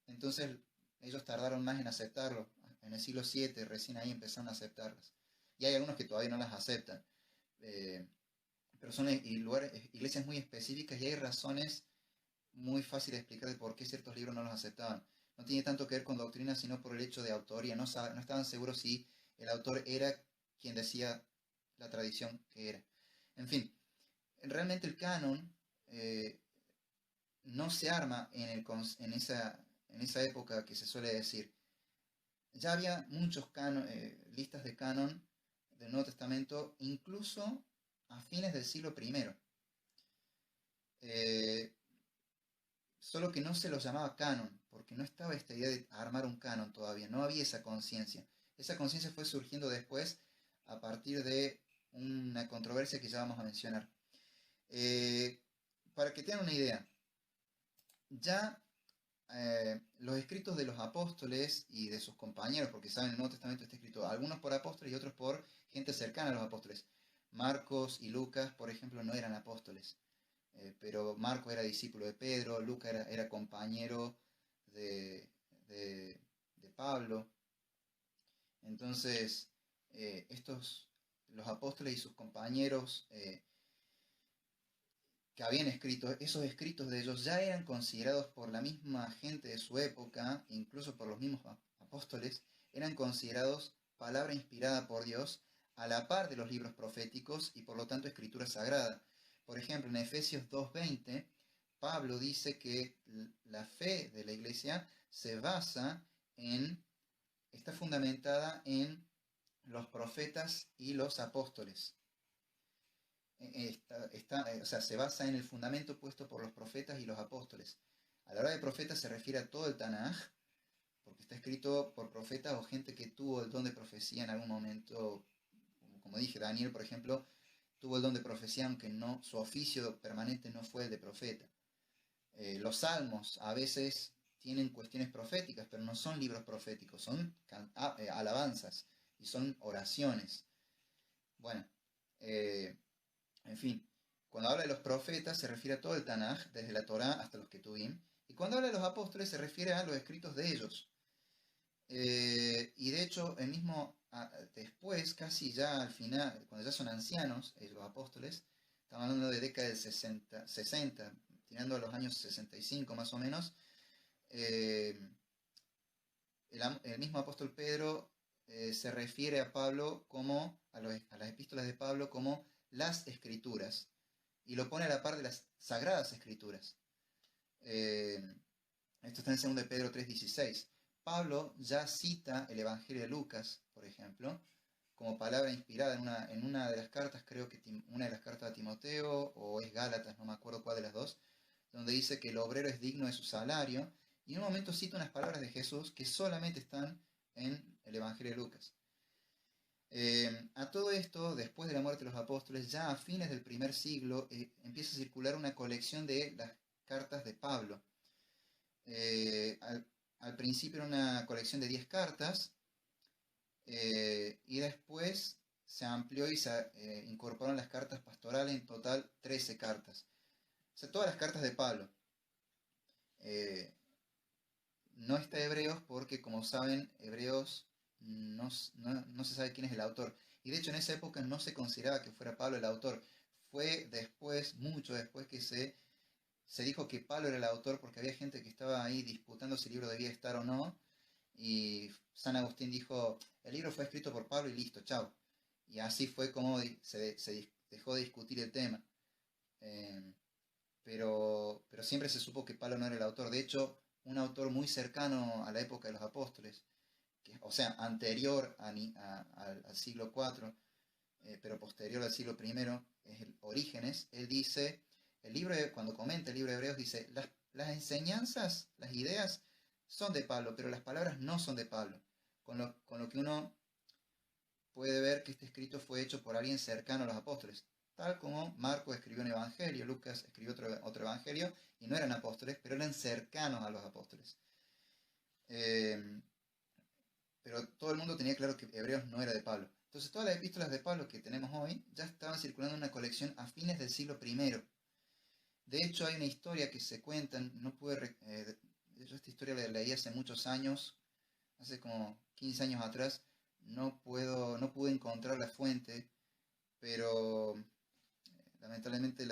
Speaker 1: Entonces ellos tardaron más en aceptarlo. En el siglo VII recién ahí empezaron a aceptarlas. Y hay algunos que todavía no las aceptan. Pero son iglesias muy específicas y hay razones muy fáciles de explicar de por qué ciertos libros no los aceptaban. No tiene tanto que ver con doctrina, sino por el hecho de autoría. No estaban seguros si el autor era quien decía la tradición que era. En fin, realmente el canon no se arma en esa época que se suele decir. Ya había muchos listas de canon del Nuevo Testamento, incluso a fines del siglo I. Solo que no se los llamaba canon, porque no estaba esta idea de armar un canon todavía, no había esa conciencia. Esa conciencia fue surgiendo después a partir de una controversia que ya vamos a mencionar. Para que tengan una idea, ya los escritos de los apóstoles y de sus compañeros, porque saben, el Nuevo Testamento está escrito algunos por apóstoles y otros por gente cercana a los apóstoles. Marcos y Lucas, por ejemplo, no eran apóstoles, pero Marcos era discípulo de Pedro, Lucas era compañero de, de, de Pablo. Entonces, los apóstoles y sus compañeros que habían escrito, esos escritos de ellos ya eran considerados por la misma gente de su época, incluso por los mismos apóstoles, eran considerados palabra inspirada por Dios a la par de los libros proféticos y por lo tanto escritura sagrada. Por ejemplo, en Efesios 2:20, Pablo dice que la fe de la iglesia está fundamentada en los profetas y los apóstoles. O sea, se basa en el fundamento puesto por los profetas y los apóstoles. A la hora de profetas se refiere a todo el Tanaj, porque está escrito por profetas o gente que tuvo el don de profecía en algún momento. Como dije, Daniel, por ejemplo, tuvo el don de profecía, aunque no, su oficio permanente no fue el de profeta. Los salmos a veces tienen cuestiones proféticas, pero no son libros proféticos, son alabanzas y son oraciones. Bueno, en fin, cuando habla de los profetas se refiere a todo el Tanaj, desde la Torá hasta los Ketuvim, y cuando habla de los apóstoles se refiere a los escritos de ellos. Y de hecho, después, casi ya al final, cuando ya son ancianos, los apóstoles, estamos hablando de década del 60, tirando a los años 65 más o menos, el mismo apóstol Pedro se refiere a Pablo a las epístolas de Pablo como las escrituras, y lo pone a la par de las sagradas escrituras. Esto está en 2 Pedro 3:16. Pablo ya cita el Evangelio de Lucas, por ejemplo, como palabra inspirada en una de las cartas, creo que una de las cartas a Timoteo, o es Gálatas, no me acuerdo cuál de las dos, donde dice que el obrero es digno de su salario, y en un momento cita unas palabras de Jesús que solamente están en el Evangelio de Lucas. A todo esto, después de la muerte de los apóstoles, ya a fines del primer siglo, empieza a circular una colección de las cartas de Pablo. Al principio era una colección de 10 cartas, y después se amplió y se incorporaron las cartas pastorales, en total 13 cartas. O sea, todas las cartas de Pablo. No está Hebreos porque, como saben, Hebreos no se sabe quién es el autor. Y de hecho en esa época no se consideraba que fuera Pablo el autor. Fue después, mucho después, que se dijo que Pablo era el autor, porque había gente que estaba ahí disputando si el libro debía estar o no. Y San Agustín dijo, el libro fue escrito por Pablo y listo, chao. Y así fue como se dejó de discutir el tema. Pero siempre se supo que Pablo no era el autor. De hecho, un autor muy cercano a la época de los apóstoles, o sea, anterior al siglo IV, pero posterior al siglo I, es el Orígenes. Él dice, cuando comenta el libro de Hebreos, dice, las enseñanzas, las ideas son de Pablo, pero las palabras no son de Pablo. Con lo que uno puede ver que este escrito fue hecho por alguien cercano a los apóstoles. Tal como Marcos escribió un evangelio, Lucas escribió otro evangelio, y no eran apóstoles, pero eran cercanos a los apóstoles. Pero todo el mundo tenía claro que Hebreos no era de Pablo. Entonces todas las epístolas de Pablo que tenemos hoy ya estaban circulando en una colección a fines del siglo I. De hecho hay una historia que se cuenta, yo esta historia la leí hace muchos años, hace como 15 años atrás, no pude encontrar la fuente, pero lamentablemente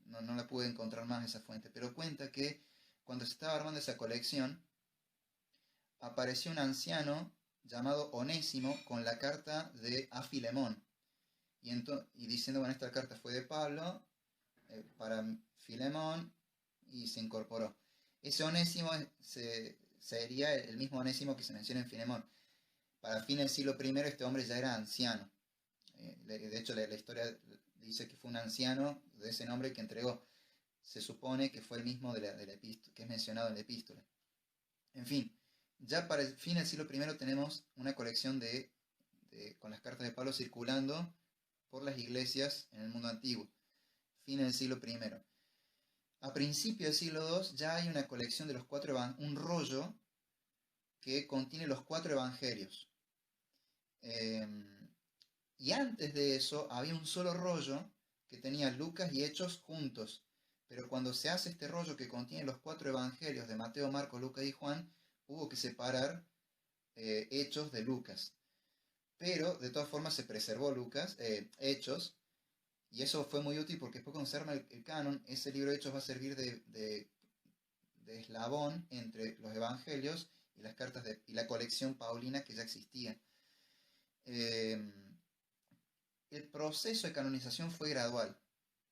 Speaker 1: no la pude encontrar más esa fuente. Pero cuenta que cuando se estaba armando esa colección, apareció un anciano llamado Onésimo con la carta de a Filemón. Y diciendo, bueno, esta carta fue de Pablo para Filemón y se incorporó. Ese Onésimo sería el mismo Onésimo que se menciona en Filemón. Para fin del siglo I este hombre ya era anciano. De hecho, la historia dice que fue un anciano de ese nombre que entregó. Se supone que fue el mismo de la epístola, que es mencionado en la epístola. En fin, ya para el fin del siglo I tenemos una colección con las cartas de Pablo circulando por las iglesias en el mundo antiguo. Fin del siglo I. A principios del siglo II ya hay una colección de los un rollo que contiene los 4 evangelios. Y antes de eso había un solo rollo que tenía Lucas y Hechos juntos. Pero cuando se hace este rollo que contiene los 4 evangelios de Mateo, Marcos, Lucas y Juan, hubo que separar Hechos de Lucas. Pero de todas formas se preservó Hechos, y eso fue muy útil porque después cuando se arma el canon, ese libro de Hechos va a servir de eslabón entre los evangelios y las cartas y la colección paulina que ya existía. El proceso de canonización fue gradual,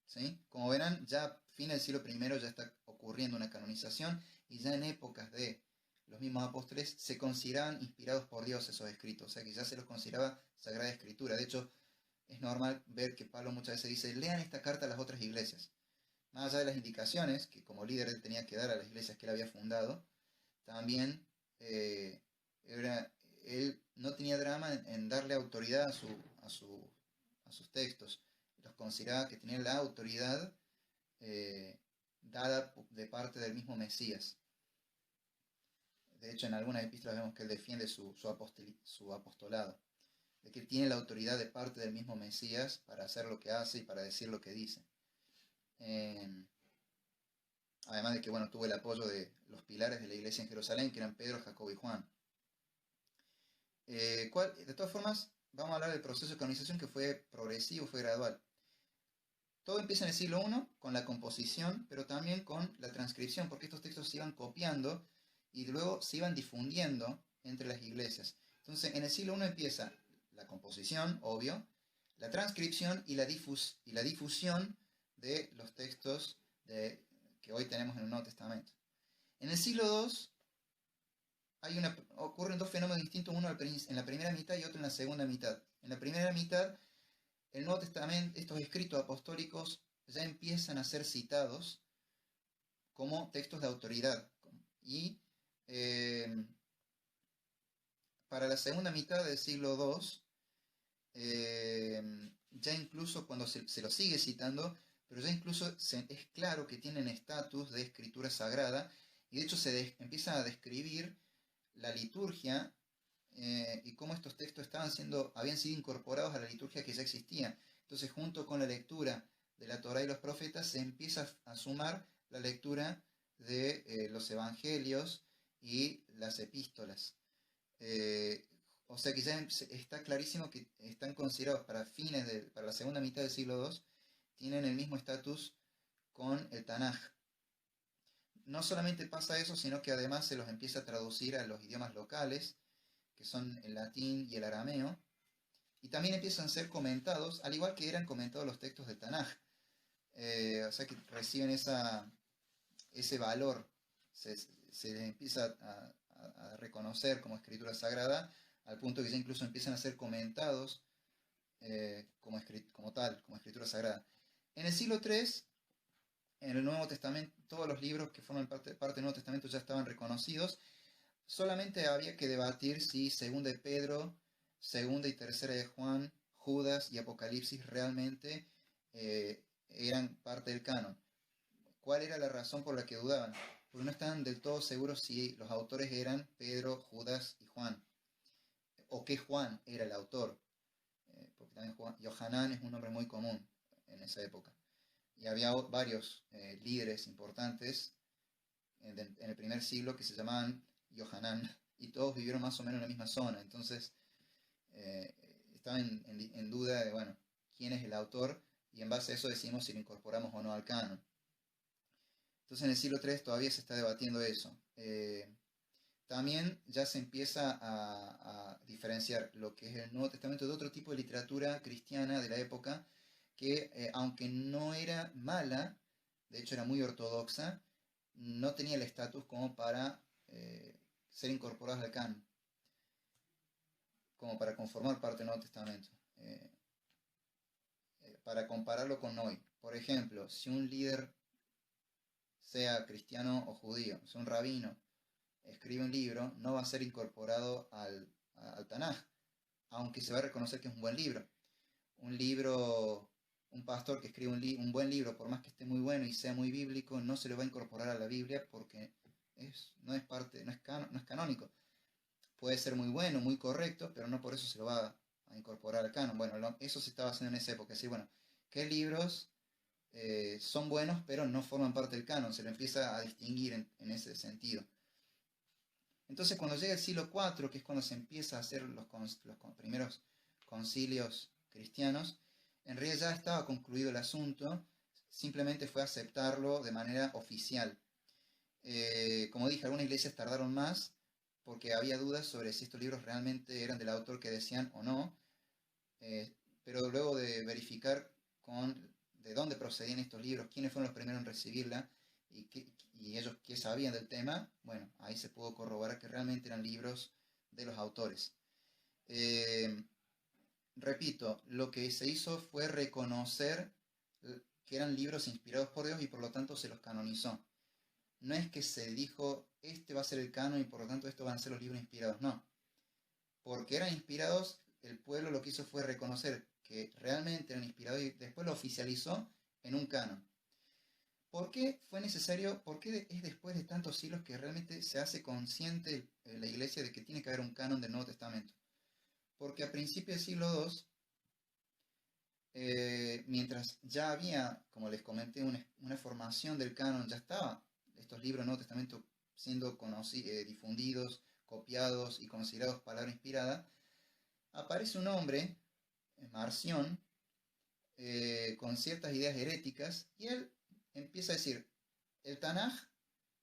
Speaker 1: ¿sí? Como verán, ya a fin del siglo I ya está ocurriendo una canonización y ya en épocas de los mismos apóstoles se consideraban inspirados por Dios esos escritos, o sea que ya se los consideraba Sagrada Escritura. De hecho, es normal ver que Pablo muchas veces dice, lean esta carta a las otras iglesias. Más allá de las indicaciones que como líder él tenía que dar a las iglesias que él había fundado, también él no tenía drama en darle autoridad a sus textos. Los consideraba que tenían la autoridad dada de parte del mismo Mesías. De hecho, en algunas epístolas vemos que él defiende su apostolado, de que él tiene la autoridad de parte del mismo Mesías para hacer lo que hace y para decir lo que dice. Además de que, bueno, tuvo el apoyo de los pilares de la iglesia en Jerusalén, que eran Pedro, Jacobo y Juan. De todas formas, vamos a hablar del proceso de canonización que fue progresivo, fue gradual. Todo empieza en el siglo I con la composición, pero también con la transcripción, porque estos textos se iban copiando y luego se iban difundiendo entre las iglesias. Entonces, en el siglo I empieza la composición, obvio, la transcripción y la difusión de los textos que hoy tenemos en el Nuevo Testamento. En el siglo II ocurren 2 fenómenos distintos, uno en la primera mitad y otro en la segunda mitad. En la primera mitad, el Nuevo Testamento, estos escritos apostólicos ya empiezan a ser citados como textos de autoridad. Y para la segunda mitad del siglo II, ya incluso cuando se los sigue citando, pero ya incluso es claro que tienen estatus de escritura sagrada, y de hecho se empieza a describir la liturgia y cómo estos textos habían sido incorporados a la liturgia que ya existía. Entonces, junto con la lectura de la Torá y los profetas, se empieza a sumar la lectura de los evangelios y las epístolas. O sea que ya está clarísimo que están considerados para la segunda mitad del siglo II, tienen el mismo estatus con el Tanaj. No solamente pasa eso, sino que además se los empieza a traducir a los idiomas locales, que son el latín y el arameo, y también empiezan a ser comentados, al igual que eran comentados los textos del Tanaj. O sea que reciben ese valor, se les empieza a reconocer como escritura sagrada, al punto que ya incluso empiezan a ser comentados como escritura sagrada. En el siglo III, en el Nuevo Testamento, todos los libros que forman parte del Nuevo Testamento ya estaban reconocidos. Solamente había que debatir si Segunda de Pedro, Segunda y Tercera de Juan, Judas y Apocalipsis realmente eran parte del canon. ¿Cuál era la razón por la que dudaban? Porque no estaban del todo seguros si los autores eran Pedro, Judas y Juan, o que Juan era el autor, porque también Yohanan es un nombre muy común en esa época. Y había varios líderes importantes en el primer siglo que se llamaban Yohanan, y todos vivieron más o menos en la misma zona. Entonces estaban en duda de, bueno, quién es el autor, y en base a eso decidimos si lo incorporamos o no al canon. Entonces en el siglo III todavía se está debatiendo eso. también ya se empieza a diferenciar lo que es el Nuevo Testamento de otro tipo de literatura cristiana de la época, que aunque no era mala, de hecho era muy ortodoxa, no tenía el estatus como para ser incorporadas al canon, como para conformar parte del Nuevo Testamento. Para compararlo con hoy, por ejemplo, si un líder, sea cristiano o judío, si un rabino escribe un libro, no va a ser incorporado al Tanaj, aunque se va a reconocer que es un buen libro. Un libro, un pastor que escribe un buen libro, por más que esté muy bueno y sea muy bíblico, no se le va a incorporar a la Biblia porque no es parte, no es canónico. Puede ser muy bueno, muy correcto, pero no por eso se lo va a incorporar al canon. Bueno, eso se estaba haciendo en esa época. Así, bueno, ¿qué libros son buenos pero no forman parte del canon? Se lo empieza a distinguir en ese sentido. Entonces, cuando llega el siglo IV, que es cuando se empieza a hacer los primeros concilios cristianos, en realidad ya estaba concluido el asunto, simplemente fue aceptarlo de manera oficial. Como dije, algunas iglesias tardaron más porque había dudas sobre si estos libros realmente eran del autor que decían o no, pero luego de verificar de dónde procedían estos libros, quiénes fueron los primeros en recibirla y ellos qué sabían del tema, bueno, ahí se pudo corroborar que realmente eran libros de los autores. Repito, lo que se hizo fue reconocer que eran libros inspirados por Dios y por lo tanto se los canonizó. No es que se dijo, este va a ser el canon y por lo tanto estos van a ser los libros inspirados, no. Porque eran inspirados, el pueblo lo que hizo fue reconocer que realmente eran inspirados y después lo oficializó en un canon. ¿Por qué fue necesario? ¿Por qué es después de tantos siglos que realmente se hace consciente la iglesia de que tiene que haber un canon del Nuevo Testamento? Porque a principios del siglo II, mientras ya había, como les comenté, una formación del canon, ya estaba estos libros del Nuevo Testamento siendo difundidos, copiados y considerados palabra inspirada, aparece un hombre, Marción, con ciertas ideas heréticas, y él empieza a decir, el Tanaj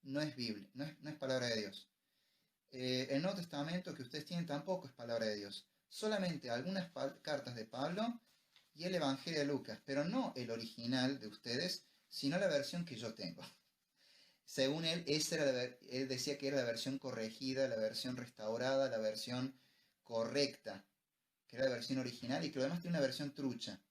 Speaker 1: no es Biblia, no es palabra de Dios. El Nuevo Testamento que ustedes tienen tampoco es palabra de Dios. Solamente algunas cartas de Pablo y el Evangelio de Lucas, pero no el original de ustedes, sino la versión que yo tengo. Según él, él decía que era la versión corregida, la versión restaurada, la versión correcta, que era la versión original y que además tiene una versión trucha.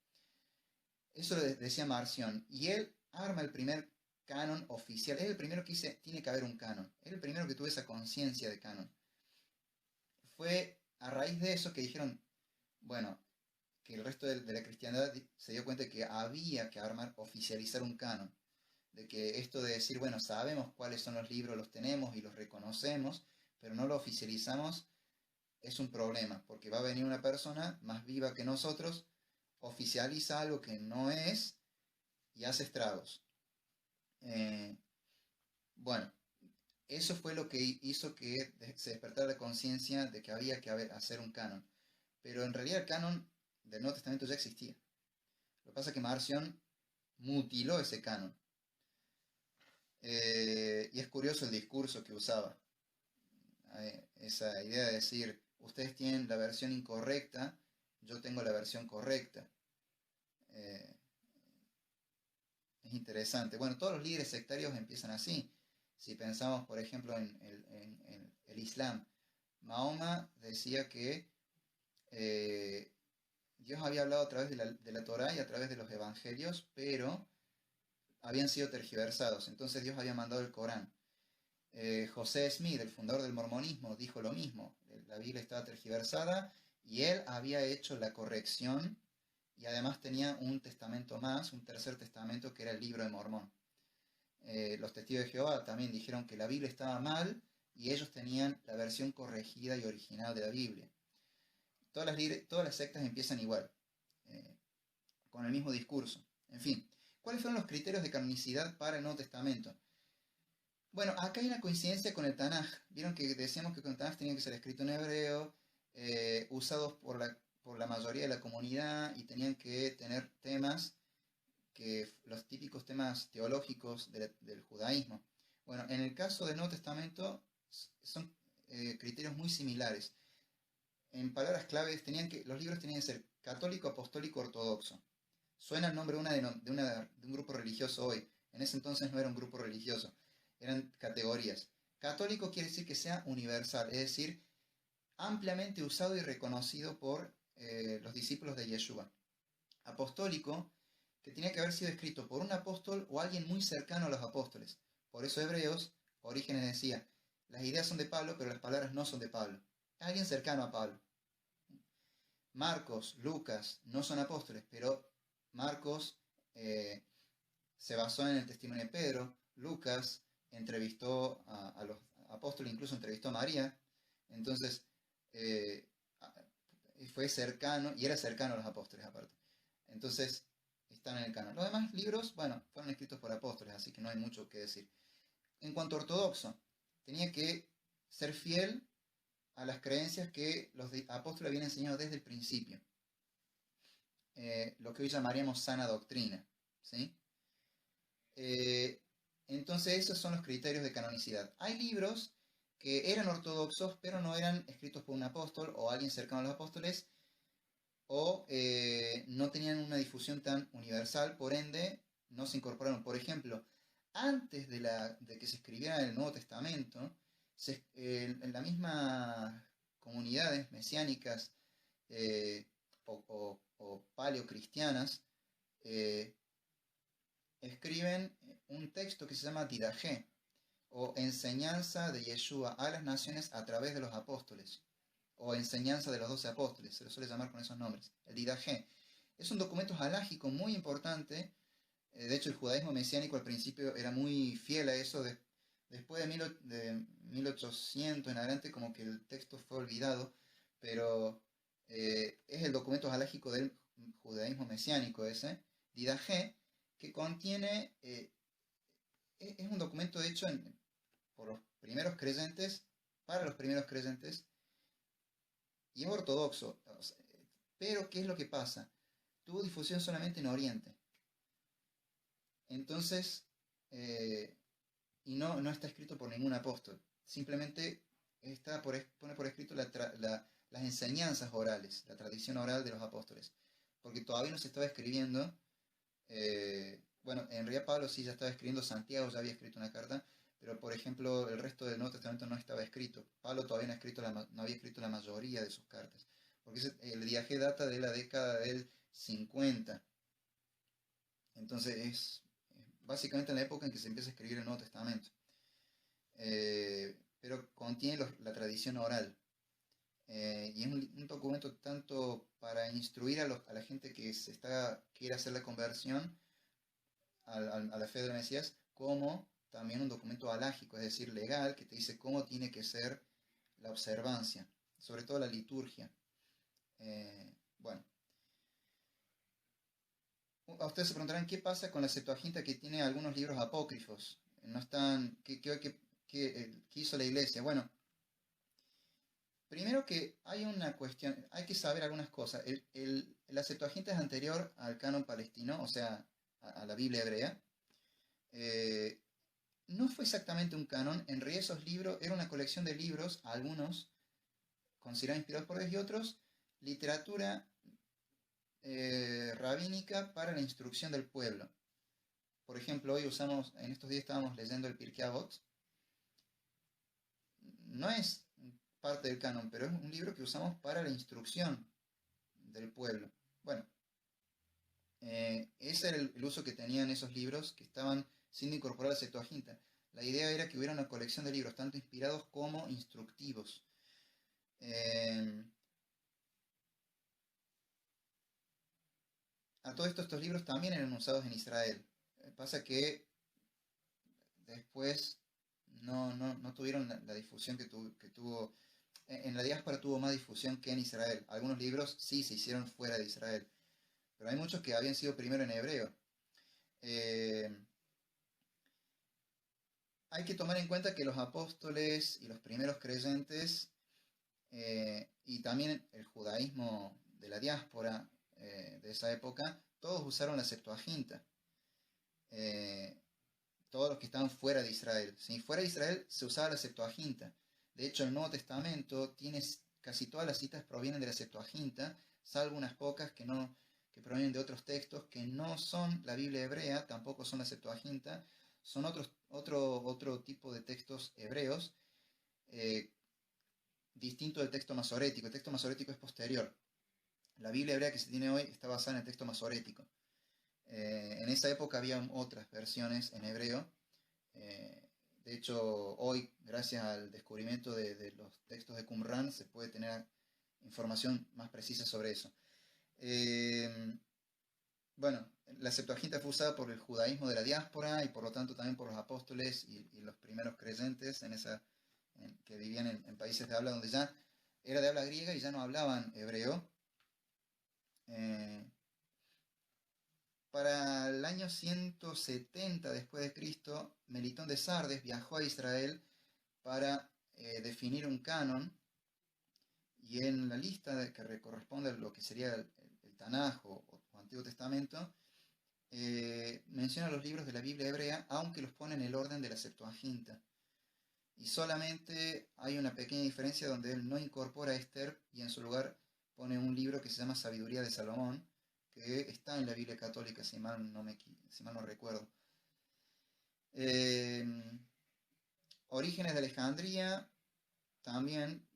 Speaker 1: Eso lo decía Marción. Y él arma el primer canon oficial. Es el primero que dice, tiene que haber un canon. Es el primero que tuvo esa conciencia de canon. Fue a raíz de eso que dijeron, bueno, que el resto de la cristiandad se dio cuenta de que había que oficializar un canon. De que esto de decir, bueno, sabemos cuáles son los libros, los tenemos y los reconocemos, pero no lo oficializamos, es un problema, porque va a venir una persona más viva que nosotros, oficializa algo que no es y hace estragos. Bueno, eso fue lo que hizo que se despertara la conciencia de que había que hacer un canon. Pero en realidad el canon del Nuevo Testamento ya existía. Lo que pasa es que Marción mutiló ese canon. Y es curioso el discurso que usaba. Esa idea de decir, ustedes tienen la versión incorrecta, yo tengo la versión correcta. Es interesante. Bueno, todos los líderes sectarios empiezan así. Si pensamos, por ejemplo, en el Islam, Mahoma decía que Dios había hablado a través de la Torá y a través de los evangelios, pero habían sido tergiversados. Entonces Dios había mandado el Corán. José Smith, el fundador del mormonismo, dijo lo mismo. La Biblia estaba tergiversada y él había hecho la corrección y además tenía un testamento más, un tercer testamento que era el libro de Mormón. Los testigos de Jehová también dijeron que la Biblia estaba mal y ellos tenían la versión corregida y original de la Biblia. Todas las sectas empiezan igual, con el mismo discurso. En fin, ¿cuáles fueron los criterios de canonicidad para el Nuevo Testamento? Bueno, acá hay una coincidencia con el Tanaj. Vieron que decíamos que con el Tanaj tenía que ser escrito en hebreo, usados por la mayoría de la comunidad y tenían que tener temas, los típicos temas teológicos del judaísmo. Bueno, en el caso del Nuevo Testamento criterios muy similares. En palabras claves, los libros tenían que ser católico, apostólico, ortodoxo. Suena el nombre de un grupo religioso hoy. En ese entonces no era un grupo religioso, eran categorías. Católico quiere decir que sea universal, es decir, ampliamente usado y reconocido por los discípulos de Yeshua. Apostólico, que tenía que haber sido escrito por un apóstol o alguien muy cercano a los apóstoles. Por eso Hebreos, Orígenes decía, las ideas son de Pablo, pero las palabras no son de Pablo. Alguien cercano a Pablo. Marcos, Lucas, no son apóstoles, pero Marcos se basó en el testimonio de Pedro. Lucas entrevistó a los apóstoles, incluso entrevistó a María. Entonces, fue cercano, y era cercano a los apóstoles aparte. Entonces, están en el canon. Los demás libros, bueno, fueron escritos por apóstoles, así que no hay mucho que decir. En cuanto a ortodoxo, tenía que ser fiel a las creencias que los apóstoles habían enseñado desde el principio. Lo que hoy llamaríamos sana doctrina, ¿sí? Entonces esos son los criterios de canonicidad. Hay libros que eran ortodoxos, pero no eran escritos por un apóstol o alguien cercano a los apóstoles, o no tenían una difusión tan universal, por ende no se incorporaron. Por ejemplo, antes de que se escribiera el Nuevo Testamento, en las mismas comunidades mesiánicas o paleocristianas, escriben un texto que se llama Didaje, o enseñanza de Yeshua a las naciones a través de los apóstoles, o enseñanza de los 12 apóstoles, se lo suele llamar con esos nombres. El Didaje es un documento halágico muy importante. De hecho, el judaísmo mesiánico al principio era muy fiel a eso. Después de 1800 en adelante, como que el texto fue olvidado, pero es el documento halágico del judaísmo mesiánico ese, Didaje, que contiene, es un documento hecho por los primeros creyentes, para los primeros creyentes, y es ortodoxo. Pero, ¿qué es lo que pasa? Tuvo difusión solamente en Oriente. Entonces, y no está escrito por ningún apóstol. Simplemente pone por escrito las enseñanzas orales, la tradición oral de los apóstoles. Porque todavía no se estaba escribiendo. Bueno, en realidad Pablo sí ya estaba escribiendo, Santiago ya había escrito una carta, pero por ejemplo el resto del Nuevo Testamento no estaba escrito. Pablo todavía no había escrito la mayoría de sus cartas, porque el viaje data de la década del 50. Entonces es básicamente en la época en que se empieza a escribir el Nuevo Testamento. Pero contiene la tradición oral. Y es un documento tanto para instruir a la gente que quiere hacer la conversión a la fe del Mesías, como también un documento halágico, es decir, legal, que te dice cómo tiene que ser la observancia, sobre todo la liturgia. Bueno, a ustedes se preguntarán qué pasa con la Septuaginta, que tiene algunos libros apócrifos. No están, ¿qué hizo la iglesia? Bueno, primero que hay una cuestión, hay que saber algunas cosas. La Septuaginta es anterior al canon palestino, o sea, a la Biblia hebrea. No fue exactamente un canon, en realidad esos libros era una colección de libros, algunos considerados inspirados por Dios y otros literatura rabínica para la instrucción del pueblo. Por ejemplo, en estos días estábamos leyendo el Pirkei Avot. No es parte del canon, pero es un libro que usamos para la instrucción del pueblo. Bueno, ese era el uso que tenían esos libros que estaban siendo incorporados a la Septuaginta. La idea era que hubiera una colección de libros, tanto inspirados como instructivos. A todo esto, estos libros también eran usados en Israel. Pasa que después no tuvieron la difusión que tuvo. En la diáspora tuvo más difusión que en Israel. Algunos libros sí se hicieron fuera de Israel, pero hay muchos que habían sido primero en hebreo. Hay que tomar en cuenta que los apóstoles y los primeros creyentes, y también el judaísmo de la diáspora de esa época, todos usaron la Septuaginta. Todos los que estaban fuera de Israel. Si fuera de Israel se usaba la Septuaginta. De hecho, el Nuevo Testamento tiene casi todas las citas provienen de la Septuaginta, salvo unas pocas que provienen de otros textos que no son la Biblia hebrea, tampoco son la Septuaginta, son otro tipo de textos hebreos, eh, distinto del texto masorético. El texto masorético es posterior. La Biblia hebrea que se tiene hoy está basada en el texto masorético. En esa época había otras versiones en hebreo. De hecho, hoy, gracias al descubrimiento de los textos de Qumran, se puede tener información más precisa sobre eso. Bueno, la Septuaginta fue usada por el judaísmo de la diáspora y por lo tanto también por los apóstoles y los primeros creyentes que vivían en países de habla donde ya era de habla griega y ya no hablaban hebreo. Para el año 170 después de Cristo, Melitón de Sardes viajó a Israel para definir un canon, y en la lista que corresponde a lo que sería el Tanaj o Antiguo Testamento, menciona los libros de la Biblia hebrea, aunque los pone en el orden de la Septuaginta. Y solamente hay una pequeña diferencia donde él no incorpora a Esther y en su lugar pone un libro que se llama Sabiduría de Salomón, que está en la Biblia católica, si mal no recuerdo. Orígenes de Alejandría también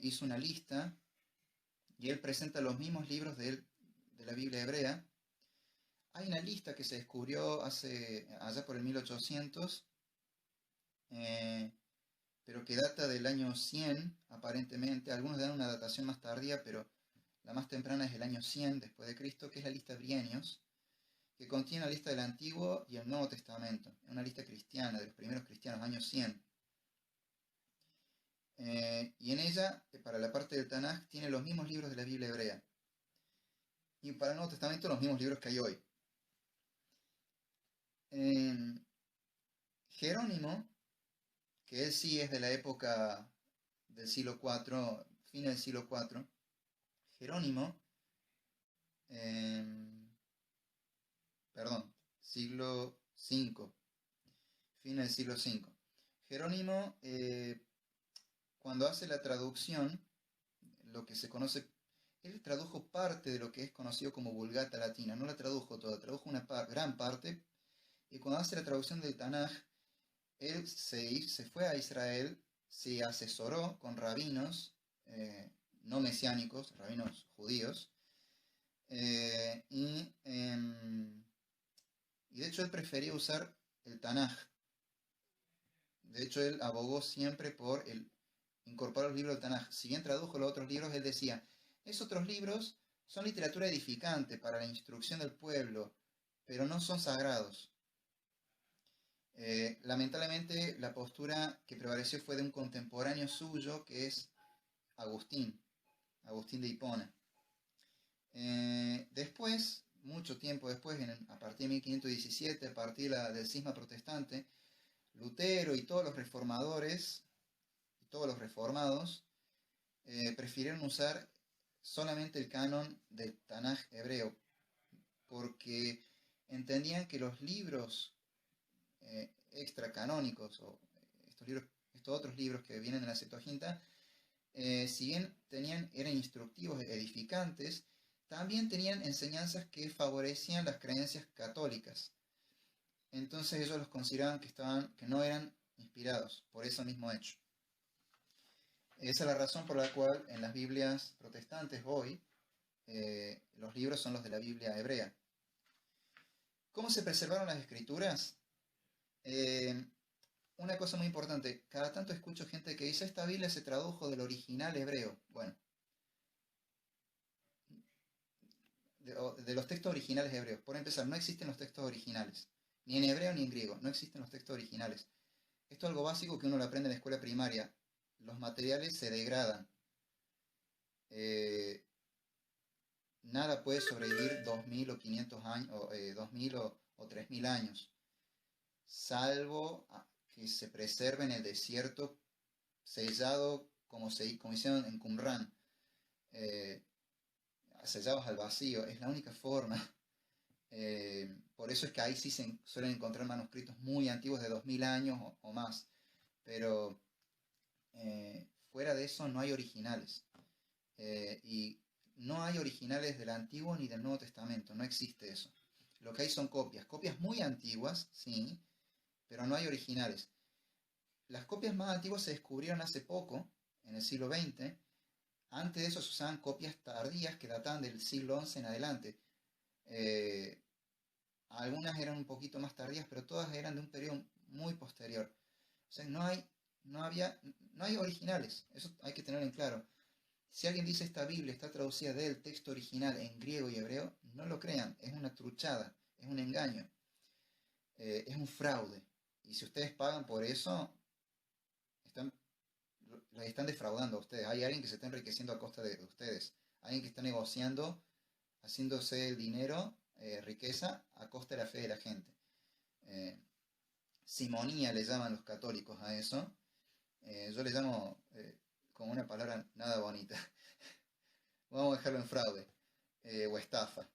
Speaker 1: hizo una lista y él presenta los mismos libros de la Biblia hebrea. Hay una lista que se descubrió allá por el 1800, pero que data del año 100, aparentemente. Algunos dan una datación más tardía, pero la más temprana es el año 100 después de Cristo, que es la lista Brienios, que contiene la lista del Antiguo y el Nuevo Testamento. Es una lista cristiana, de los primeros cristianos, año 100. Y en ella, para la parte del Tanaj, tiene los mismos libros de la Biblia hebrea. Y para el Nuevo Testamento, los mismos libros que hay hoy. Jerónimo, que él sí es de la época del siglo IV, fin del siglo IV, Jerónimo, siglo V, fin del siglo V. Jerónimo, cuando hace la traducción, lo que se conoce, él tradujo parte de lo que es conocido como Vulgata Latina, no la tradujo toda, tradujo una gran parte, y cuando hace la traducción del Tanaj, él se fue a Israel, se asesoró con rabinos no mesiánicos, rabinos judíos, y de hecho él prefería usar el Tanaj. De hecho él abogó siempre por incorporar los libros del Tanaj. Si bien tradujo los otros libros, él decía, esos otros libros son literatura edificante para la instrucción del pueblo, pero no son sagrados. Lamentablemente la postura que prevaleció fue de un contemporáneo suyo, que es Agustín de Hipona. Después, mucho tiempo después, a partir de 1517, a partir del cisma protestante, Lutero y todos los reformadores, y todos los reformados, prefirieron usar solamente el canon del Tanaj hebreo, porque entendían que los libros extracanónicos, o estos otros libros que vienen de la Septuaginta, si bien eran instructivos, edificantes, también tenían enseñanzas que favorecían las creencias católicas. Entonces ellos los consideraban que no eran inspirados por ese mismo hecho. Esa es la razón por la cual en las Biblias protestantes hoy los libros son los de la Biblia hebrea. ¿Cómo se preservaron las escrituras? Una cosa muy importante, cada tanto escucho gente que dice, esta Biblia se tradujo del original hebreo. Bueno, de los textos originales hebreos. Por empezar, no existen los textos originales, ni en hebreo ni en griego, no existen los textos originales. Esto es algo básico que uno lo aprende en la escuela primaria. Los materiales se degradan. Nada puede sobrevivir 2000 o 500 años, o 2000 o 3000 años, salvo que se preserve en el desierto, sellado como hicieron en Qumran, sellados al vacío. Es la única forma. Por eso es que ahí sí se suelen encontrar manuscritos muy antiguos de 2000 años o más, pero Fuera de eso no hay originales. Y no hay originales del Antiguo ni del Nuevo Testamento, no existe eso. Lo que hay son copias, copias muy antiguas, sí, pero no hay originales. Las copias más antiguas se descubrieron hace poco, en el siglo XX. Antes de eso se usaban copias tardías que databan del siglo XI en adelante. Eh, Algunas eran un poquito más tardías, pero todas eran de un periodo muy posterior. O sea, no hay originales, eso hay que tenerlo en claro. Si alguien dice esta Biblia está traducida del texto original en griego y hebreo, no lo crean, es una truchada, es un engaño, es un fraude. Y si ustedes pagan por eso, están, los están defraudando a ustedes. Hay alguien que se está enriqueciendo a costa de ustedes, alguien que está negociando, haciéndose el dinero, riqueza, a costa de la fe de la gente. Eh, Simonía le llaman los católicos a eso. Yo le llamo con una palabra nada bonita. Vamos a dejarlo en fraude o estafa.